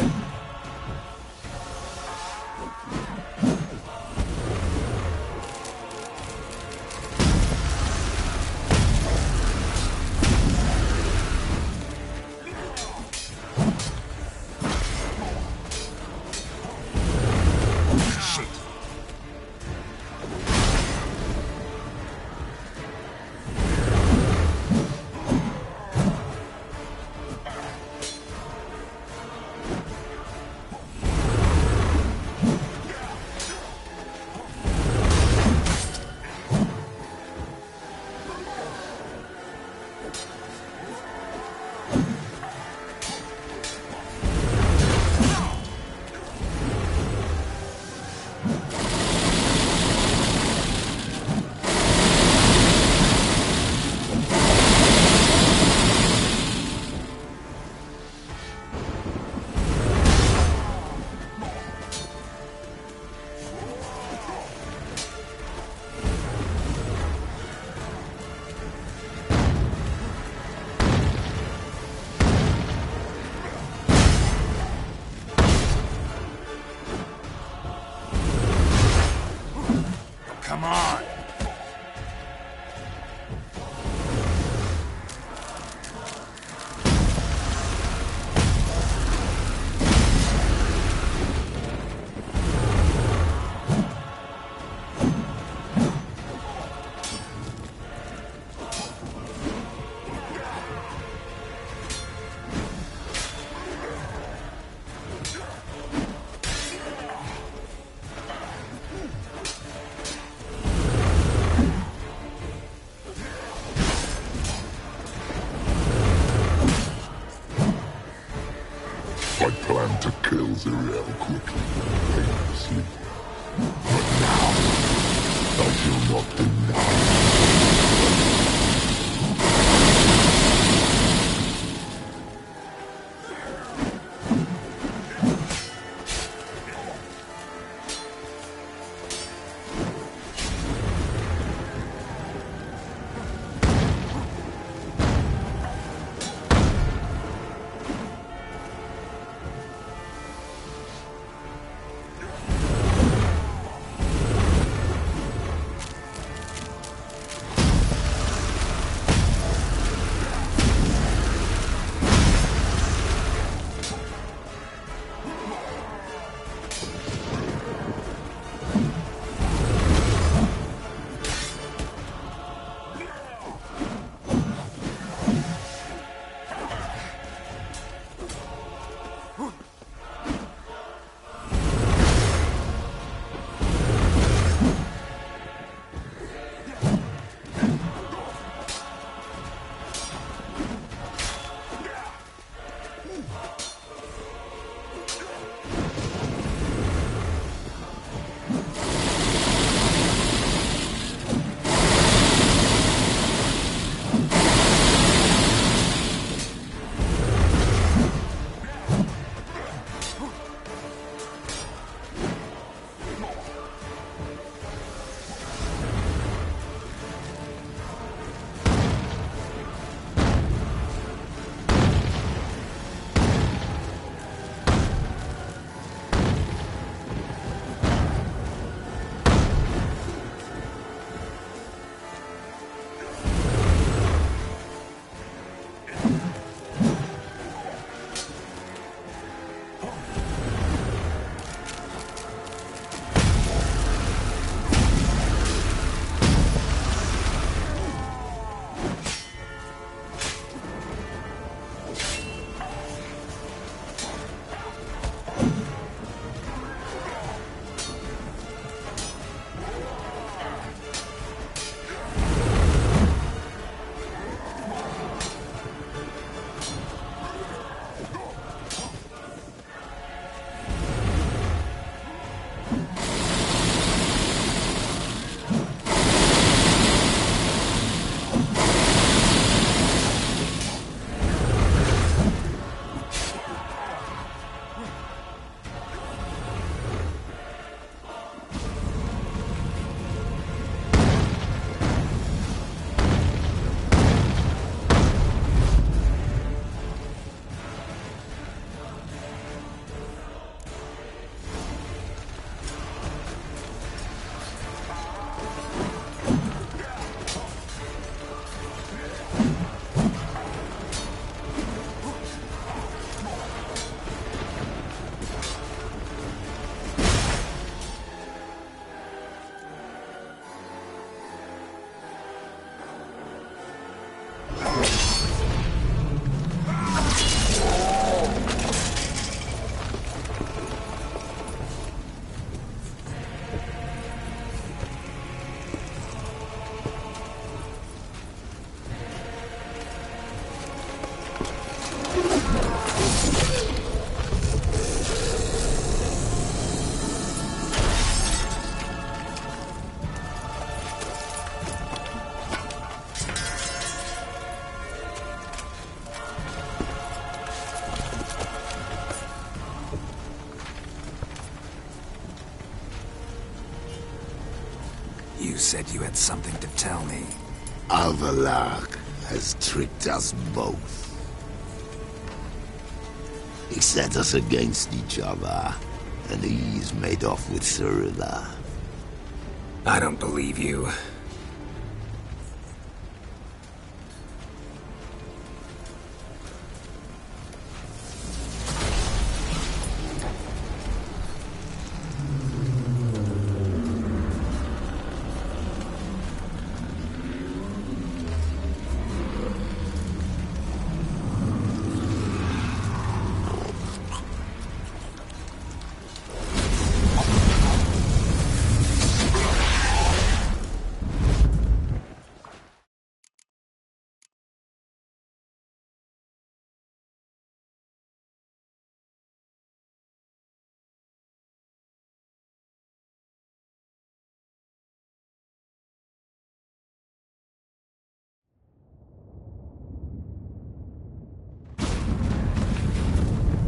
Speaker 20: Come on!
Speaker 19: I planned to kill Zuriel quickly and painlessly. But now, I shall not deny.
Speaker 2: said you had something to tell me.
Speaker 18: Avallac'h has tricked us both. He set us against each other, and he's made off with Cyrilla.
Speaker 2: I don't believe you.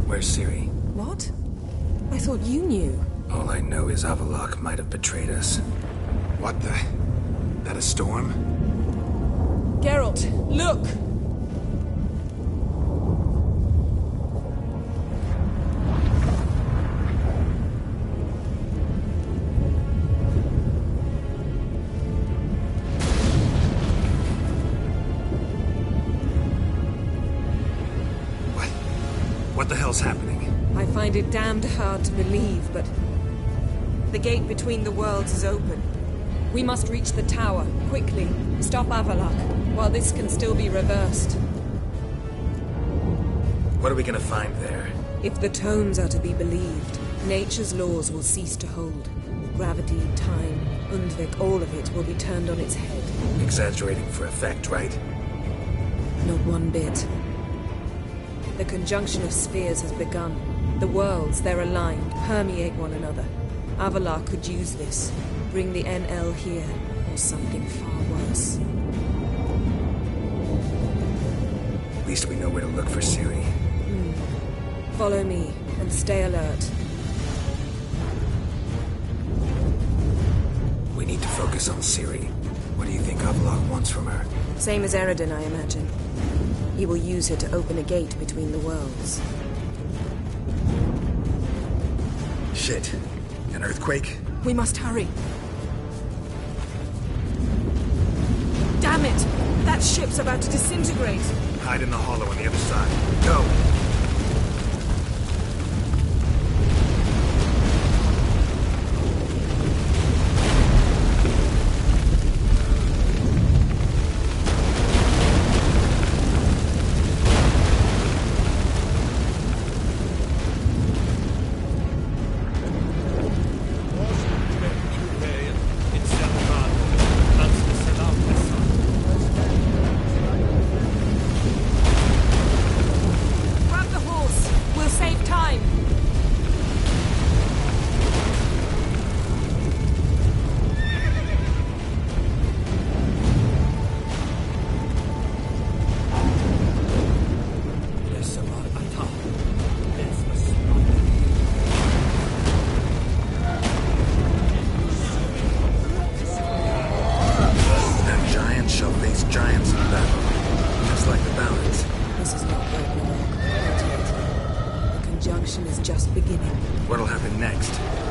Speaker 2: Where's Ciri?
Speaker 6: What? I thought you knew.
Speaker 2: All I know is Avallac'h might have betrayed us. What the? That a storm?
Speaker 9: Geralt, look!
Speaker 2: What the hell's happening?
Speaker 9: I find it damned hard to believe, but the gate between the worlds is open. We must reach the tower, quickly. Stop Avallac'h, while this can still be reversed.
Speaker 2: What are we gonna find there?
Speaker 6: If the tomes are to be believed, nature's laws will cease to hold. Gravity, time, Undvik, all of it will be turned on its head.
Speaker 2: Exaggerating for effect, right?
Speaker 6: Not one bit. The conjunction of spheres has begun. The worlds, they're aligned, permeate one another. Avallac'h could use this. Bring the NL here, or something far worse.
Speaker 2: At least we know where to look for Ciri.
Speaker 6: Follow me, and stay alert.
Speaker 2: We need to focus on Ciri. What do you think Avallac'h wants from her?
Speaker 6: Same as Eredin, I imagine. He will use her to open a gate between the worlds.
Speaker 2: Shit. An earthquake?
Speaker 9: We must hurry. Damn it! That ship's about to disintegrate.
Speaker 2: Hide in the hollow on the other side. Go!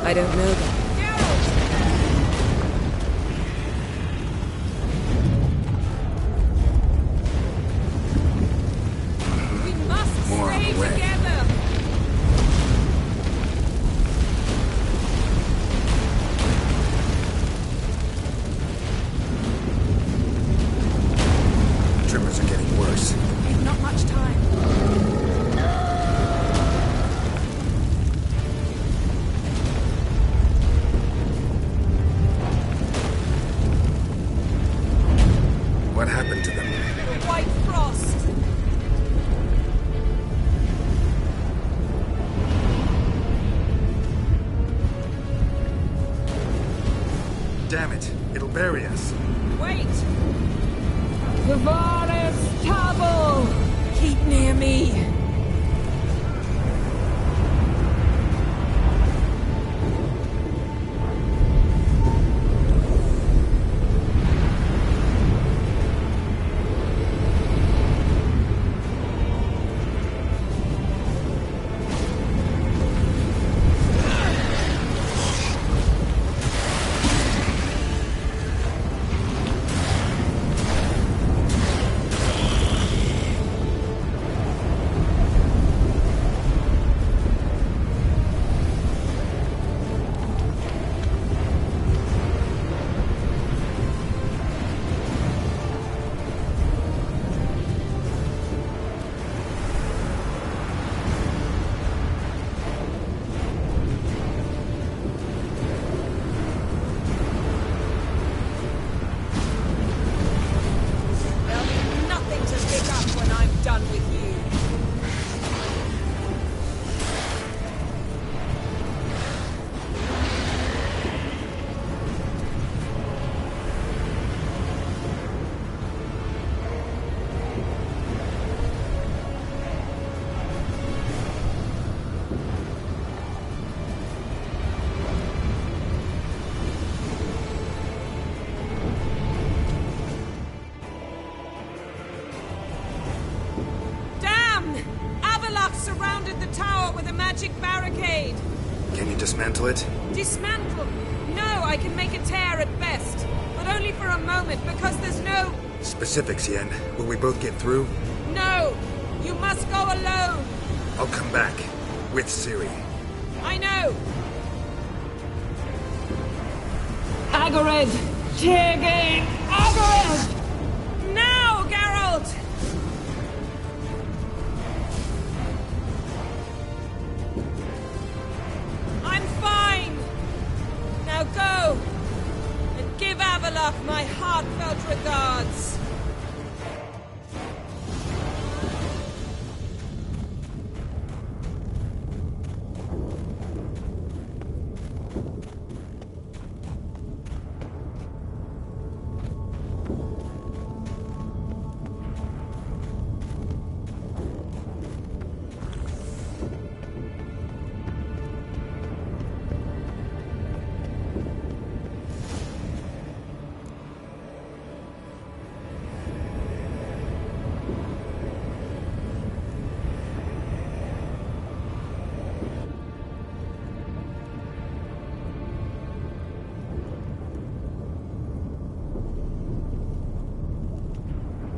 Speaker 6: I don't know them.
Speaker 9: We must stay together!
Speaker 2: Tremors are getting worse.
Speaker 9: We've not much time.
Speaker 2: What happened to them?
Speaker 9: The White Frost!
Speaker 2: Damn it! It'll bury us.
Speaker 9: Wait! Tavares Tabel! Keep near me! magic barricade!
Speaker 2: Can you dismantle it?
Speaker 9: Dismantle? No, I can make a tear at best. But only for a moment, because there's no...
Speaker 2: Specifics, Yen. Will we both get through?
Speaker 9: No! You must go alone!
Speaker 2: I'll come back. With Ciri.
Speaker 9: I know! Agared! Tirgain! Agared! Now, Geralt! I'm fine! Now go! And give Avallac'h my heartfelt regards!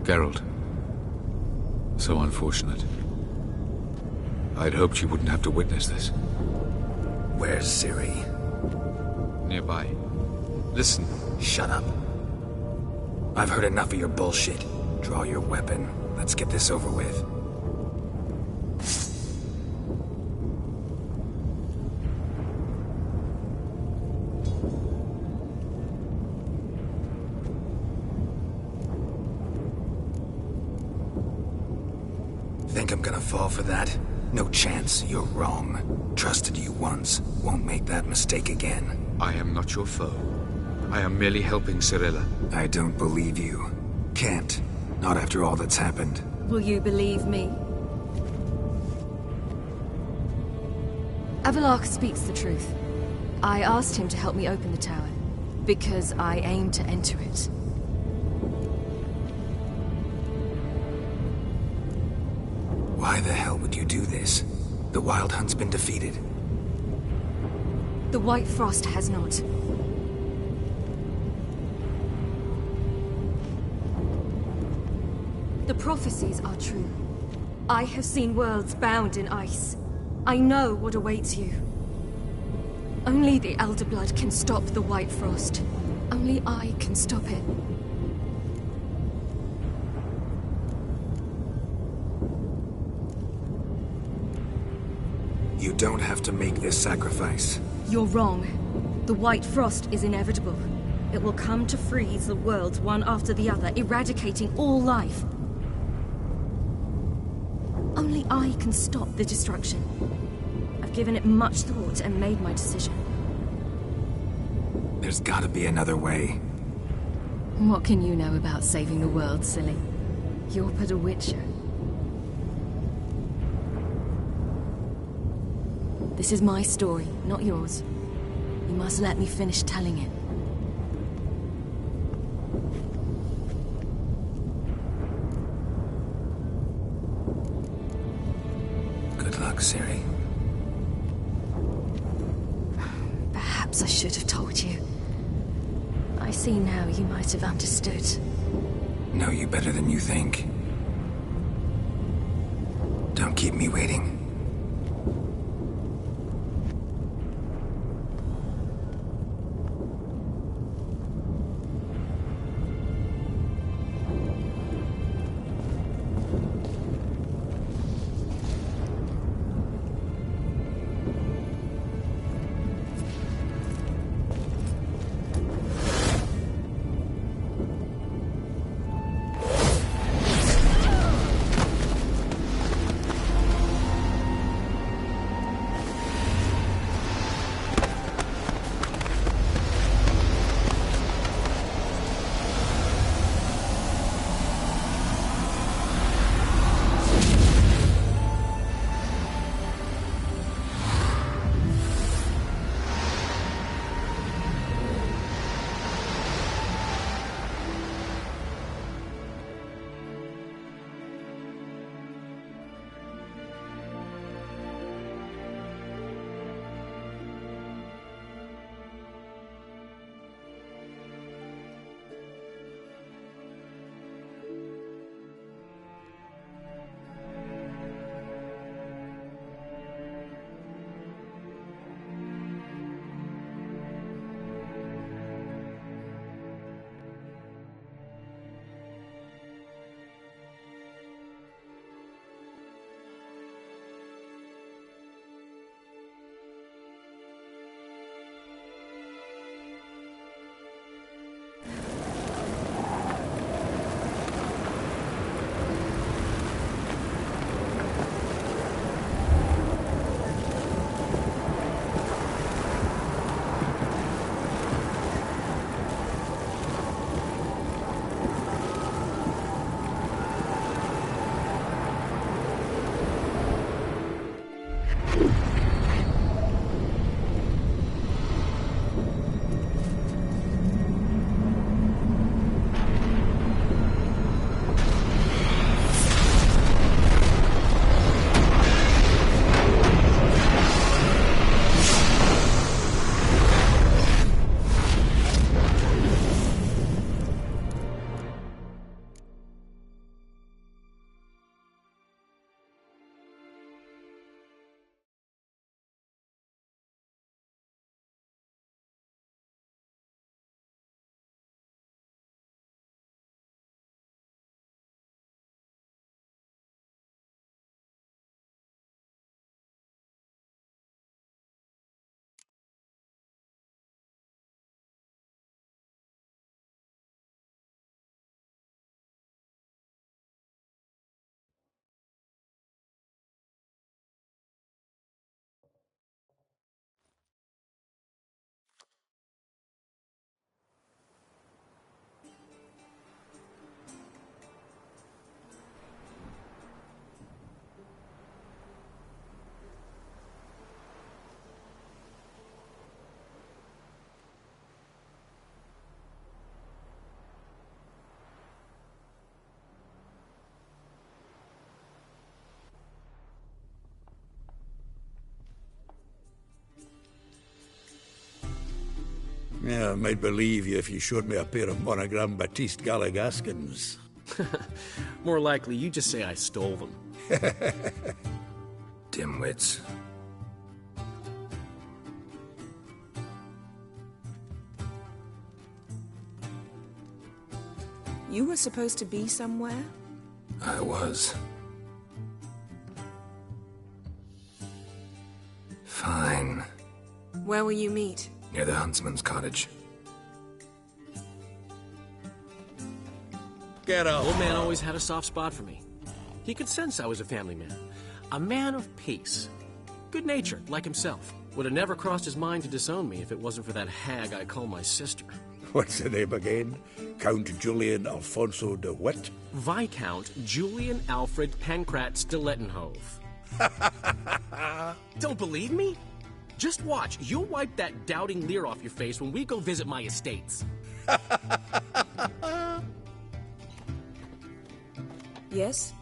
Speaker 12: Geralt. So unfortunate. I'd hoped you wouldn't have to witness this.
Speaker 2: Where's Ciri?
Speaker 12: Nearby. Listen.
Speaker 2: Shut up. I've heard enough of your bullshit. Draw your weapon. Let's get this over with. Think I'm gonna fall for that? No chance. You're wrong. Trusted you once. Won't make that mistake again.
Speaker 12: I am not your foe. I am merely helping Cirilla.
Speaker 2: I don't believe you. Can't. Not after all that's happened.
Speaker 8: Will you believe me? Avallac'h speaks the truth. I asked him to help me open the tower, because I aim to enter it.
Speaker 2: Why the hell would you do this? The Wild Hunt's been defeated.
Speaker 8: The White Frost has not. The prophecies are true. I have seen worlds bound in ice. I know what awaits you. Only the Elder Blood can stop the White Frost. Only I can stop it.
Speaker 2: You don't have to make this sacrifice.
Speaker 8: You're wrong. The White Frost is inevitable. It will come to freeze the worlds one after the other, eradicating all life. Only I can stop the destruction. I've given it much thought and made my decision.
Speaker 2: There's gotta be another way.
Speaker 8: What can you know about saving the world, silly? You're but a witcher. This is my story, not yours. You must let me finish telling it.
Speaker 2: Good luck, Ciri.
Speaker 8: Perhaps I should have told you. I see now you might have understood.
Speaker 2: Know you better than you think. Don't keep me waiting.
Speaker 21: Yeah, I might believe you if you showed me a pair of Monogram Baptiste Galligaskins.
Speaker 22: More likely, you just say I stole them.
Speaker 2: Dimwits.
Speaker 9: You were supposed to be somewhere?
Speaker 2: I was. Fine.
Speaker 9: Where will you meet?
Speaker 2: Near the huntsman's cottage.
Speaker 21: Get out.
Speaker 22: Old man always had a soft spot for me. He could sense I was a family man. A man of peace. Good-natured, like himself. Would have never crossed his mind to disown me if it wasn't for that hag I call my sister.
Speaker 21: What's the name again? Count Julian Alfonso de Witt?
Speaker 22: Viscount Julian Alfred Pancratz de Lettenhove. Don't believe me? Just watch. You'll wipe that doubting leer off your face when we go visit my estates.
Speaker 9: Yes?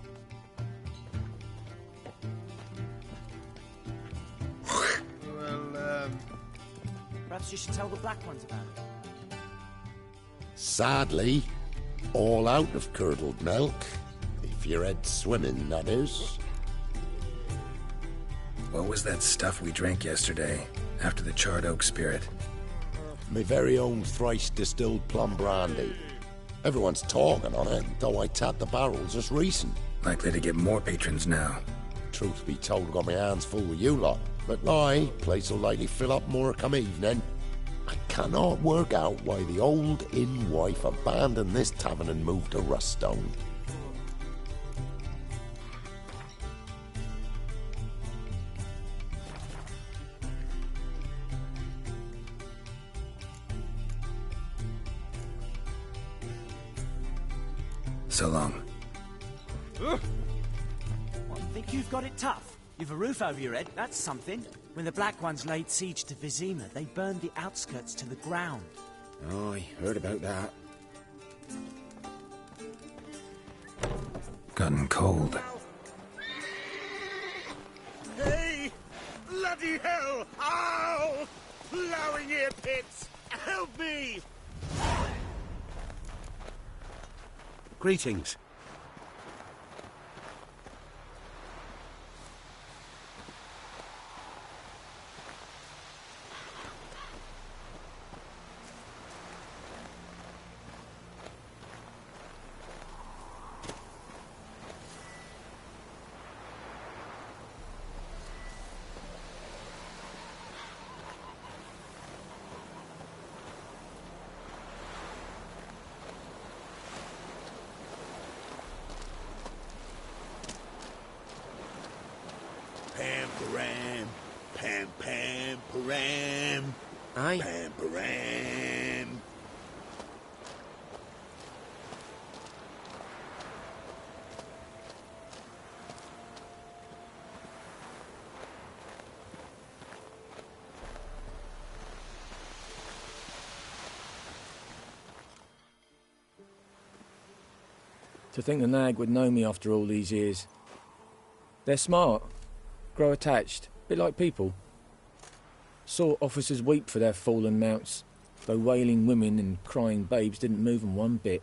Speaker 11: Well, perhaps you should tell the Black Ones about it.
Speaker 18: Sadly, all out of curdled milk. If you're head swimming, that is.
Speaker 2: What was that stuff we drank yesterday, after the charred oak spirit?
Speaker 18: My very own thrice distilled plum brandy. Everyone's talking on it, though I tapped the barrels just recent.
Speaker 2: Likely to get more patrons now.
Speaker 18: Truth be told, I got my hands full with you lot. But place will likely fill up more come evening. I cannot work out why the old inn wife abandoned this tavern and moved to Sunstone.
Speaker 2: So long.
Speaker 11: What, think you've got it tough? You've a roof over your head, that's something. When the Black Ones laid siege to Vizima, they burned the outskirts to the ground.
Speaker 5: Oh, I heard about that.
Speaker 2: Gotten cold.
Speaker 15: Hey! Bloody hell! Ow! Plowing ear pits! Help me!
Speaker 21: Greetings.
Speaker 15: Pam-param, pam-pam-param.
Speaker 22: Aye.
Speaker 15: Pam-param.
Speaker 1: To think the nag would know me after all these years. They're smart, grow attached, a bit like people. Saw officers weep for their fallen mounts, though wailing women and crying babes didn't move them one bit.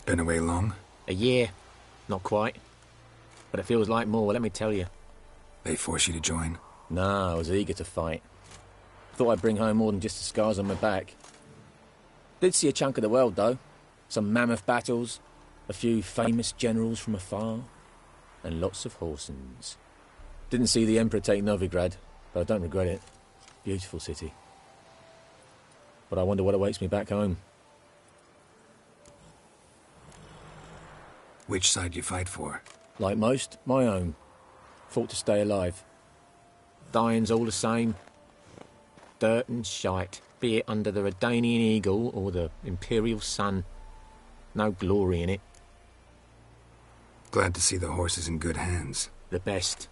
Speaker 2: Been away long?
Speaker 1: A year. Not quite. But it feels like more, let me tell you.
Speaker 2: They force you to join?
Speaker 1: Nah, I was eager to fight. Thought I'd bring home more than just the scars on my back. Did see a chunk of the world, though. Some mammoth battles, a few famous generals from afar, and lots of horsens. Didn't see the Emperor take Novigrad, but I don't regret it. Beautiful city. But I wonder what awaits me back home.
Speaker 2: Which side you fight for?
Speaker 1: Like most, my own. Fought to stay alive. Dying's all the same. Dirt and shite, be it under the Redanian eagle or the Imperial sun. No glory in it.
Speaker 2: Glad to see the horse is in good hands.
Speaker 1: The best.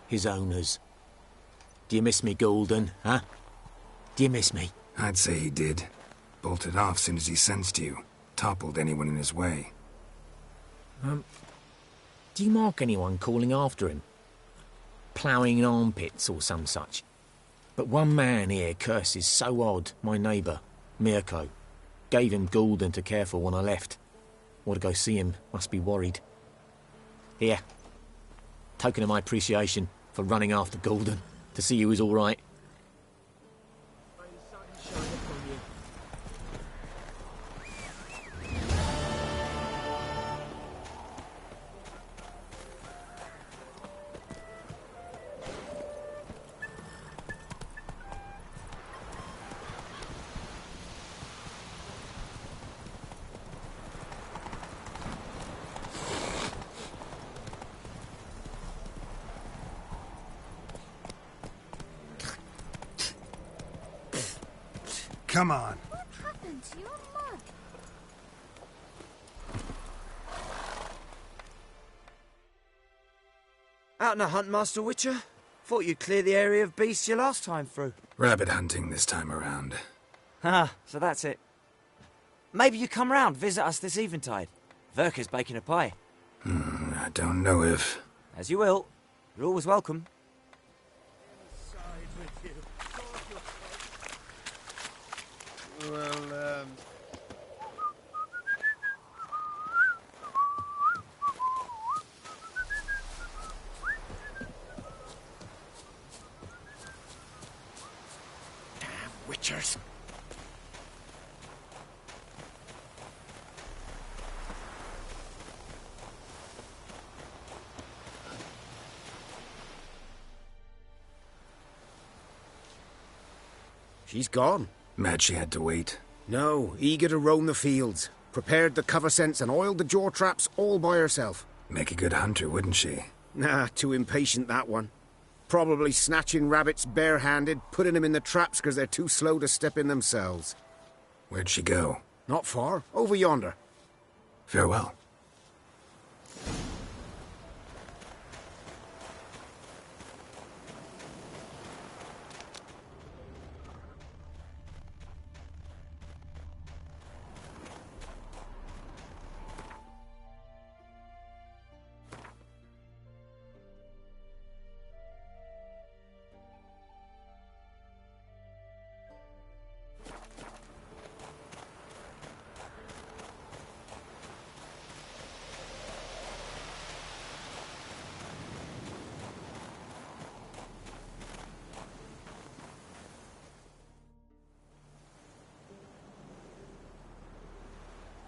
Speaker 1: His owners. Do you miss me, Golden, huh? Do you miss me?
Speaker 2: I'd say he did. Bolted off soon as he sensed you. Toppled anyone in his way.
Speaker 1: Do you mark anyone calling after him? Ploughing in armpits or some such?
Speaker 10: But one man here curses so odd, my neighbour, Mirko. Gave him Gulden to care for when I left. Want to go see him, must be worried. Here. Token of my appreciation for running after Gulden, to see he was all right.
Speaker 3: Come on.
Speaker 13: What happened to your mug?
Speaker 11: Out on a hunt, Master Witcher? Thought you'd clear the area of beasts your last time through.
Speaker 2: Rabbit hunting this time around.
Speaker 11: Ah, so that's it. Maybe you come round, visit us this eventide. Verka's baking a pie.
Speaker 2: I don't know if...
Speaker 11: As you will. You're always welcome.
Speaker 3: Well,
Speaker 10: Witchers.
Speaker 5: She's gone.
Speaker 2: Mad she had to wait.
Speaker 5: No, eager to roam the fields. Prepared the cover scents and oiled the jaw traps all by herself.
Speaker 2: Make a good hunter, wouldn't she?
Speaker 5: Nah, too impatient, that one. Probably snatching rabbits barehanded, putting them in the traps because they're too slow to step in themselves.
Speaker 2: Where'd she go?
Speaker 5: Not far. Over yonder.
Speaker 2: Farewell.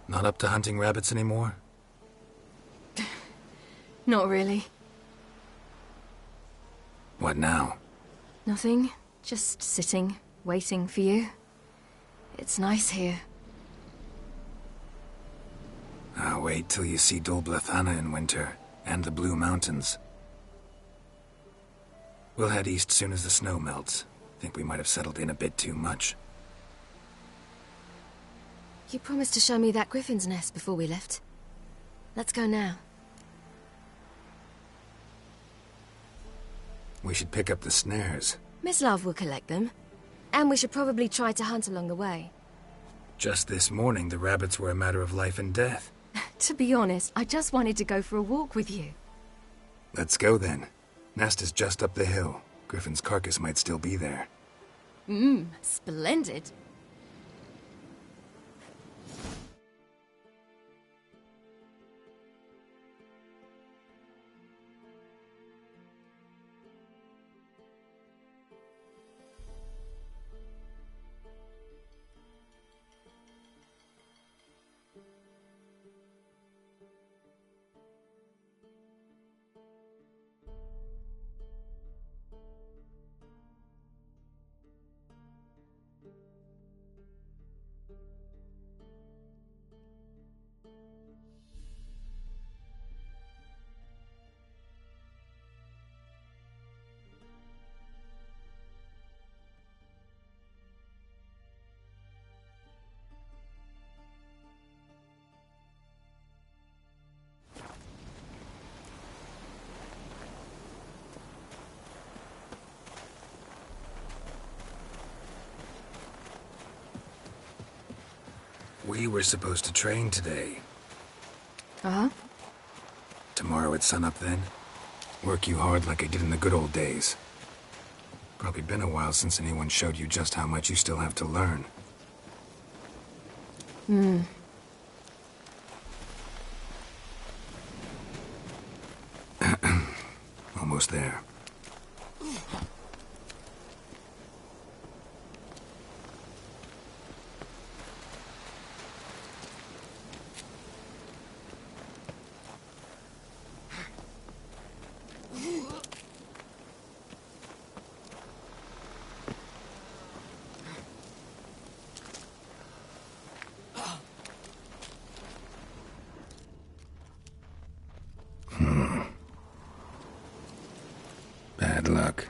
Speaker 2: Not up to hunting rabbits anymore?
Speaker 8: Not really.
Speaker 2: What now?
Speaker 8: Nothing. Just sitting, waiting for you. It's nice here.
Speaker 2: I'll wait till you see Dol Blathanna in winter, and the Blue Mountains. We'll head east soon as the snow melts. Think we might have settled in a bit too much.
Speaker 8: You promised to show me that griffin's nest before we left. Let's go now.
Speaker 2: We should pick up the snares.
Speaker 8: Miss Love will collect them. And we should probably try to hunt along the way.
Speaker 2: Just this morning, the rabbits were a matter of life and death.
Speaker 8: To be honest, I just wanted to go for a walk with you.
Speaker 2: Let's go then. Nest is just up the hill. Griffin's carcass might still be there.
Speaker 8: Splendid.
Speaker 2: We were supposed to train today.
Speaker 8: Uh-huh.
Speaker 2: Tomorrow at sunup then? Work you hard like I did in the good old days. Probably been a while since anyone showed you just how much you still have to learn. Almost there. Bad luck.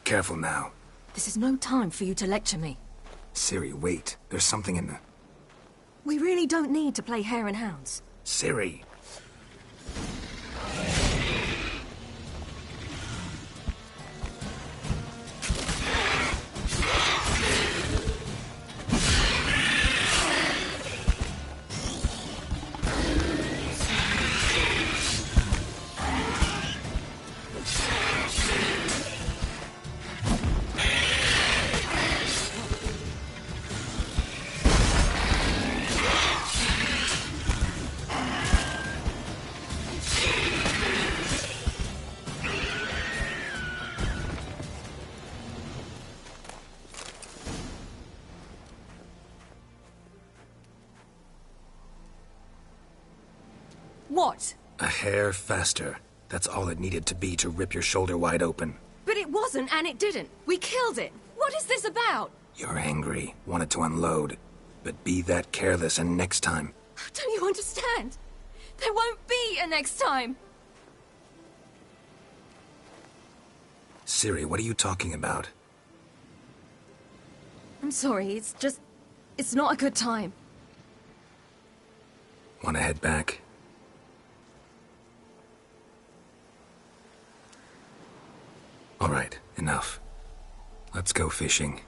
Speaker 2: Careful now.
Speaker 8: This is no time for you to lecture me.
Speaker 2: Ciri, wait. There's something in the...
Speaker 8: We really don't need to play hare and hounds.
Speaker 2: Ciri!
Speaker 8: What?
Speaker 2: A hair faster. That's all it needed to be to rip your shoulder wide open.
Speaker 8: But it wasn't, and it didn't. We killed it. What is this about?
Speaker 2: You're angry, wanted to unload. But be that careless and next time...
Speaker 8: Don't you understand? There won't be a next time.
Speaker 2: Ciri, what are you talking about?
Speaker 8: I'm sorry, it's not a good time.
Speaker 2: Want to head back? All right, enough. Let's go fishing.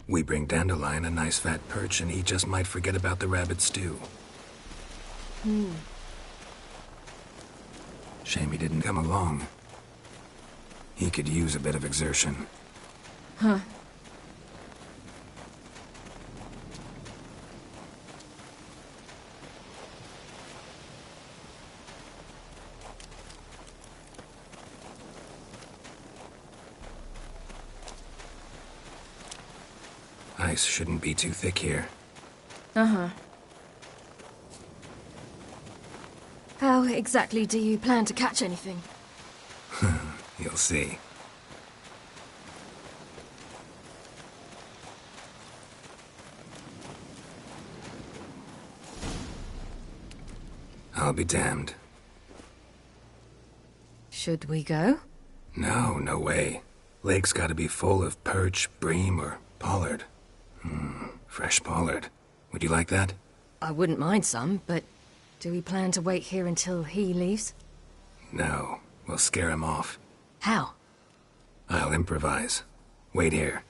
Speaker 2: We bring Dandelion a nice fat perch, and he just might forget about the rabbit stew. Shame he didn't come along. He could use a bit of exertion.
Speaker 8: Huh.
Speaker 2: Ice shouldn't be too thick here.
Speaker 8: Uh-huh. How exactly do you plan to catch anything?
Speaker 2: You'll see. I'll be damned.
Speaker 8: Should we go?
Speaker 2: No, no way. Lake's gotta be full of perch, bream, or pollard. Fresh pollard. Would you like that?
Speaker 8: I wouldn't mind some, but do we plan to wait here until he leaves?
Speaker 2: No, we'll scare him off.
Speaker 8: How?
Speaker 2: I'll improvise. Wait here.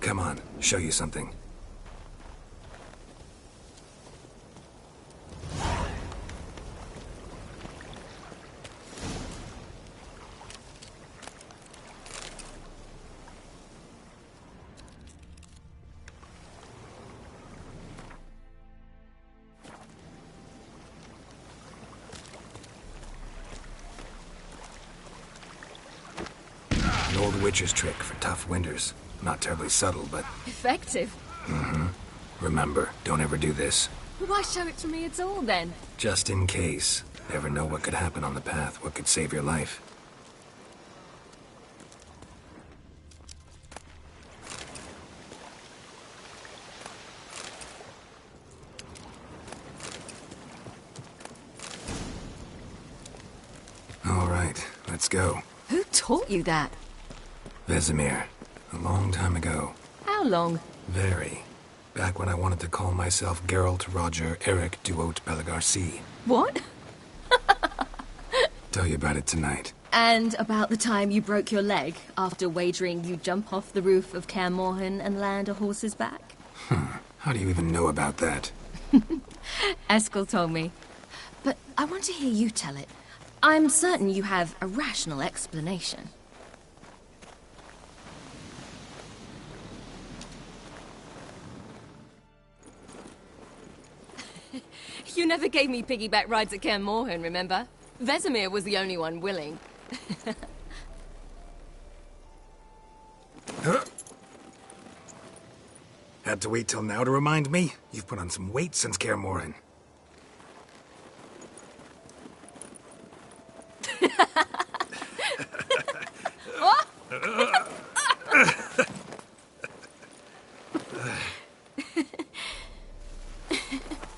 Speaker 2: Come on, show you something. An old witch's trick for tough winters. Not terribly subtle, but...
Speaker 8: Effective?
Speaker 2: Remember, don't ever do this.
Speaker 8: Why show it to me at all, then?
Speaker 2: Just in case. Never know what could happen on the path, what could save your life. Let's go.
Speaker 8: Who taught you that?
Speaker 2: Vesemir. A long time ago.
Speaker 8: How long?
Speaker 2: Very. Back when I wanted to call myself Geralt Roger Eric Duot Belagarcy.
Speaker 8: What?
Speaker 2: Tell you about it tonight.
Speaker 8: And about the time you broke your leg after wagering you'd jump off the roof of Kaer Morhen and land a horse's back?
Speaker 2: How do you even know about that?
Speaker 8: Eskel told me. But I want to hear you tell it. I'm certain you have a rational explanation. You never gave me piggyback rides at Kaer Morhen, remember? Vesemir was the only one willing.
Speaker 2: Had to wait till now to remind me? You've put on some weight since Kaer Morhen.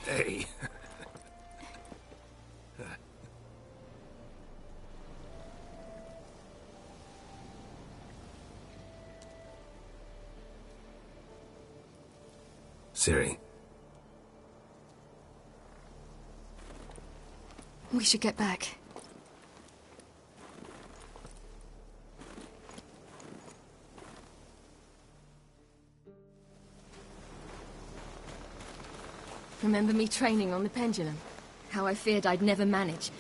Speaker 2: Hey. Ciri.
Speaker 8: We should get back. Remember me training on the pendulum? How I feared I'd never manage,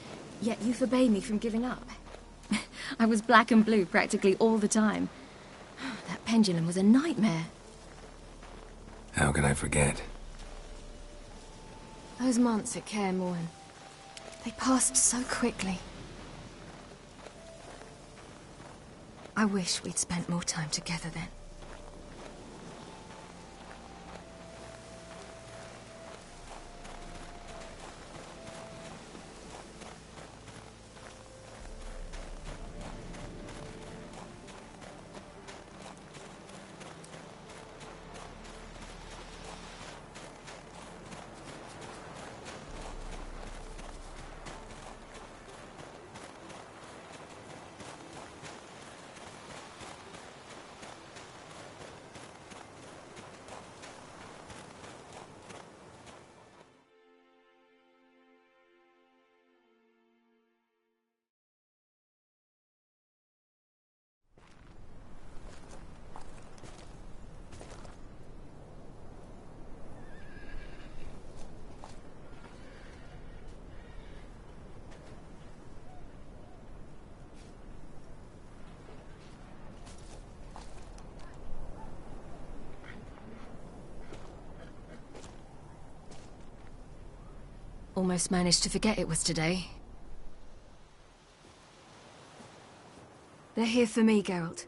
Speaker 8: yet you forbade me from giving up. I was black and blue practically all the time. That pendulum was a nightmare.
Speaker 2: How can I forget?
Speaker 8: Those months at Kaer Morhen, they passed so quickly. I wish we'd spent more time together then. Almost managed to forget it was today. They're here for me, Geralt.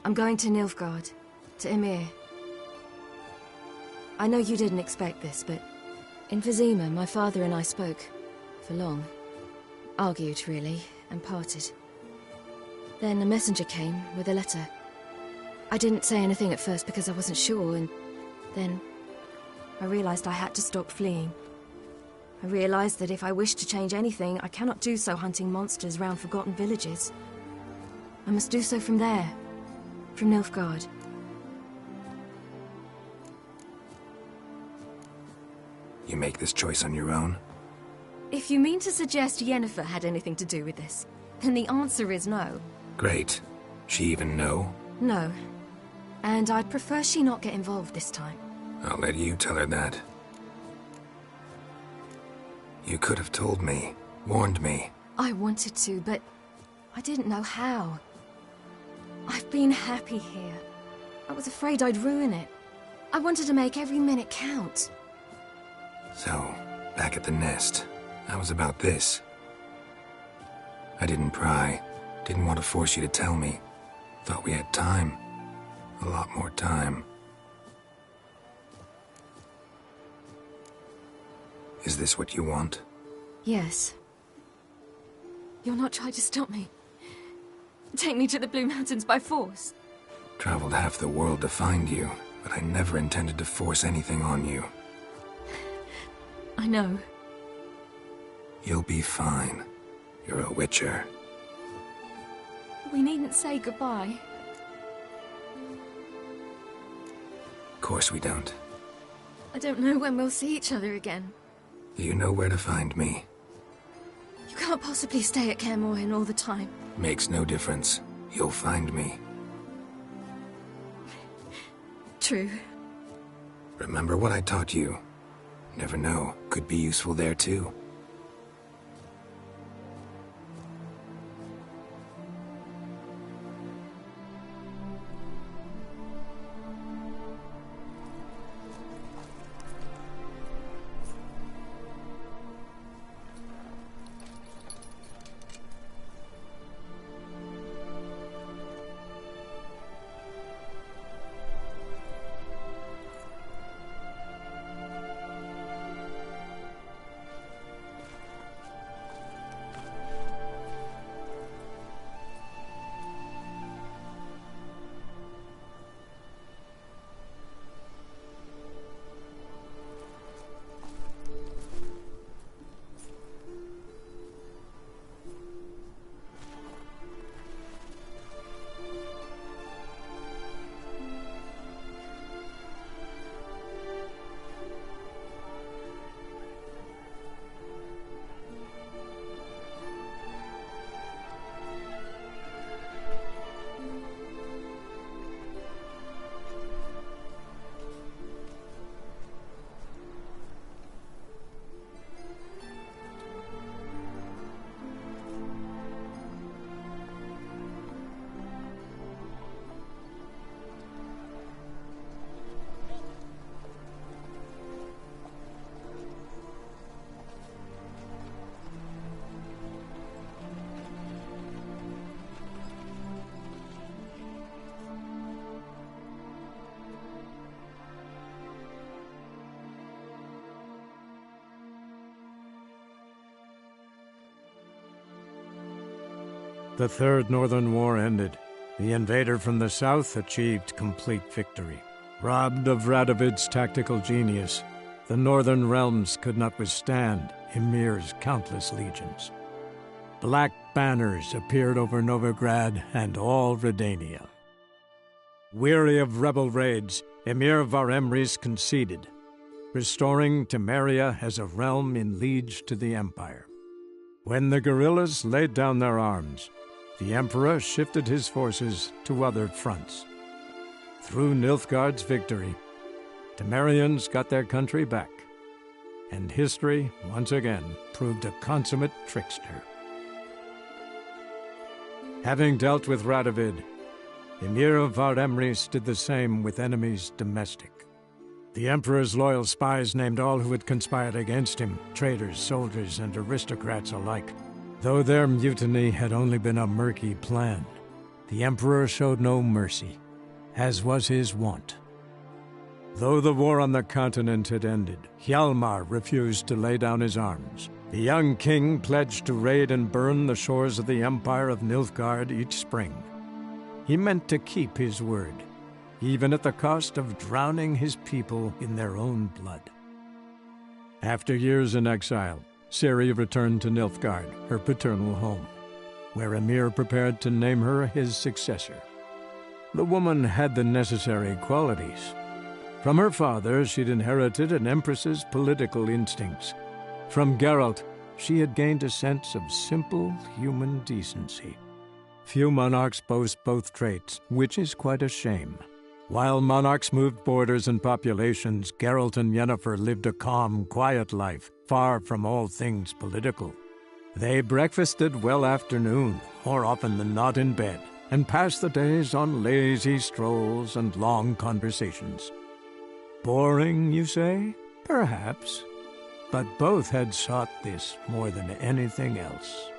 Speaker 8: I'm going to Nilfgaard, to Emir. I know you didn't expect this, but in Vizima, my father and I spoke. For long. Argued, really, and parted. Then a messenger came with a letter. I didn't say anything at first because I wasn't sure, and then I realized I had to stop fleeing. I realized that if I wish to change anything, I cannot do so hunting monsters round forgotten villages. I must do so from there, from Nilfgaard.
Speaker 2: You make this choice on your own?
Speaker 8: If you mean to suggest Yennefer had anything to do with this, then the answer is no.
Speaker 2: Great. She even know?
Speaker 8: No. And I'd prefer she not get involved this time.
Speaker 2: I'll let you tell her that. You could have told me, warned me.
Speaker 8: I wanted to, but I didn't know how. I've been happy here. I was afraid I'd ruin it. I wanted to make every minute count.
Speaker 2: So, back at the nest, I was about this. I didn't pry, didn't want to force you to tell me. Thought we had time. A lot more time. Is this what you want?
Speaker 8: Yes. You're not trying to stop me. Take me to the Blue Mountains by force.
Speaker 2: Traveled half the world to find you, but I never intended to force anything on you.
Speaker 8: I know.
Speaker 2: You'll be fine. You're a witcher.
Speaker 8: We needn't say goodbye.
Speaker 2: Of course we don't.
Speaker 8: I don't know when we'll see each other again.
Speaker 2: You know where to find me.
Speaker 8: You can't possibly stay at Kaer Morhen all the time.
Speaker 2: Makes no difference. You'll find me.
Speaker 8: True.
Speaker 2: Remember what I taught you. Never know. Could be useful there too.
Speaker 7: The Third Northern War ended. The invader from the south achieved complete victory. Robbed of Radovid's tactical genius, the northern realms could not withstand Ymir's countless legions. Black banners appeared over Novigrad and all Redania. Weary of rebel raids, Ymir Varemrys conceded, restoring Temeria as a realm in liege to the Empire. When the guerrillas laid down their arms, the Emperor shifted his forces to other fronts. Through Nilfgaard's victory, Temerians got their country back, and history, once again, proved a consummate trickster. Having dealt with Radovid, Ymir of Varemrys did the same with enemies domestic. The Emperor's loyal spies named all who had conspired against him, traitors, soldiers, and aristocrats alike. Though their mutiny had only been a murky plan, the Emperor showed no mercy, as was his wont. Though the war on the continent had ended, Hjalmar refused to lay down his arms. The young king pledged to raid and burn the shores of the Empire of Nilfgaard each spring. He meant to keep his word, even at the cost of drowning his people in their own blood. After years in exile, Ciri returned to Nilfgaard, her paternal home, where Ymir prepared to name her his successor. The woman had the necessary qualities. From her father, she'd inherited an empress's political instincts. From Geralt, she had gained a sense of simple human decency. Few monarchs boast both traits, which is quite a shame. While monarchs moved borders and populations, Geralt and Yennefer lived a calm, quiet life, far from all things political. They breakfasted well after noon, more often than not in bed, and passed the days on lazy strolls and long conversations. Boring, you say? Perhaps. But both had sought this more than anything else.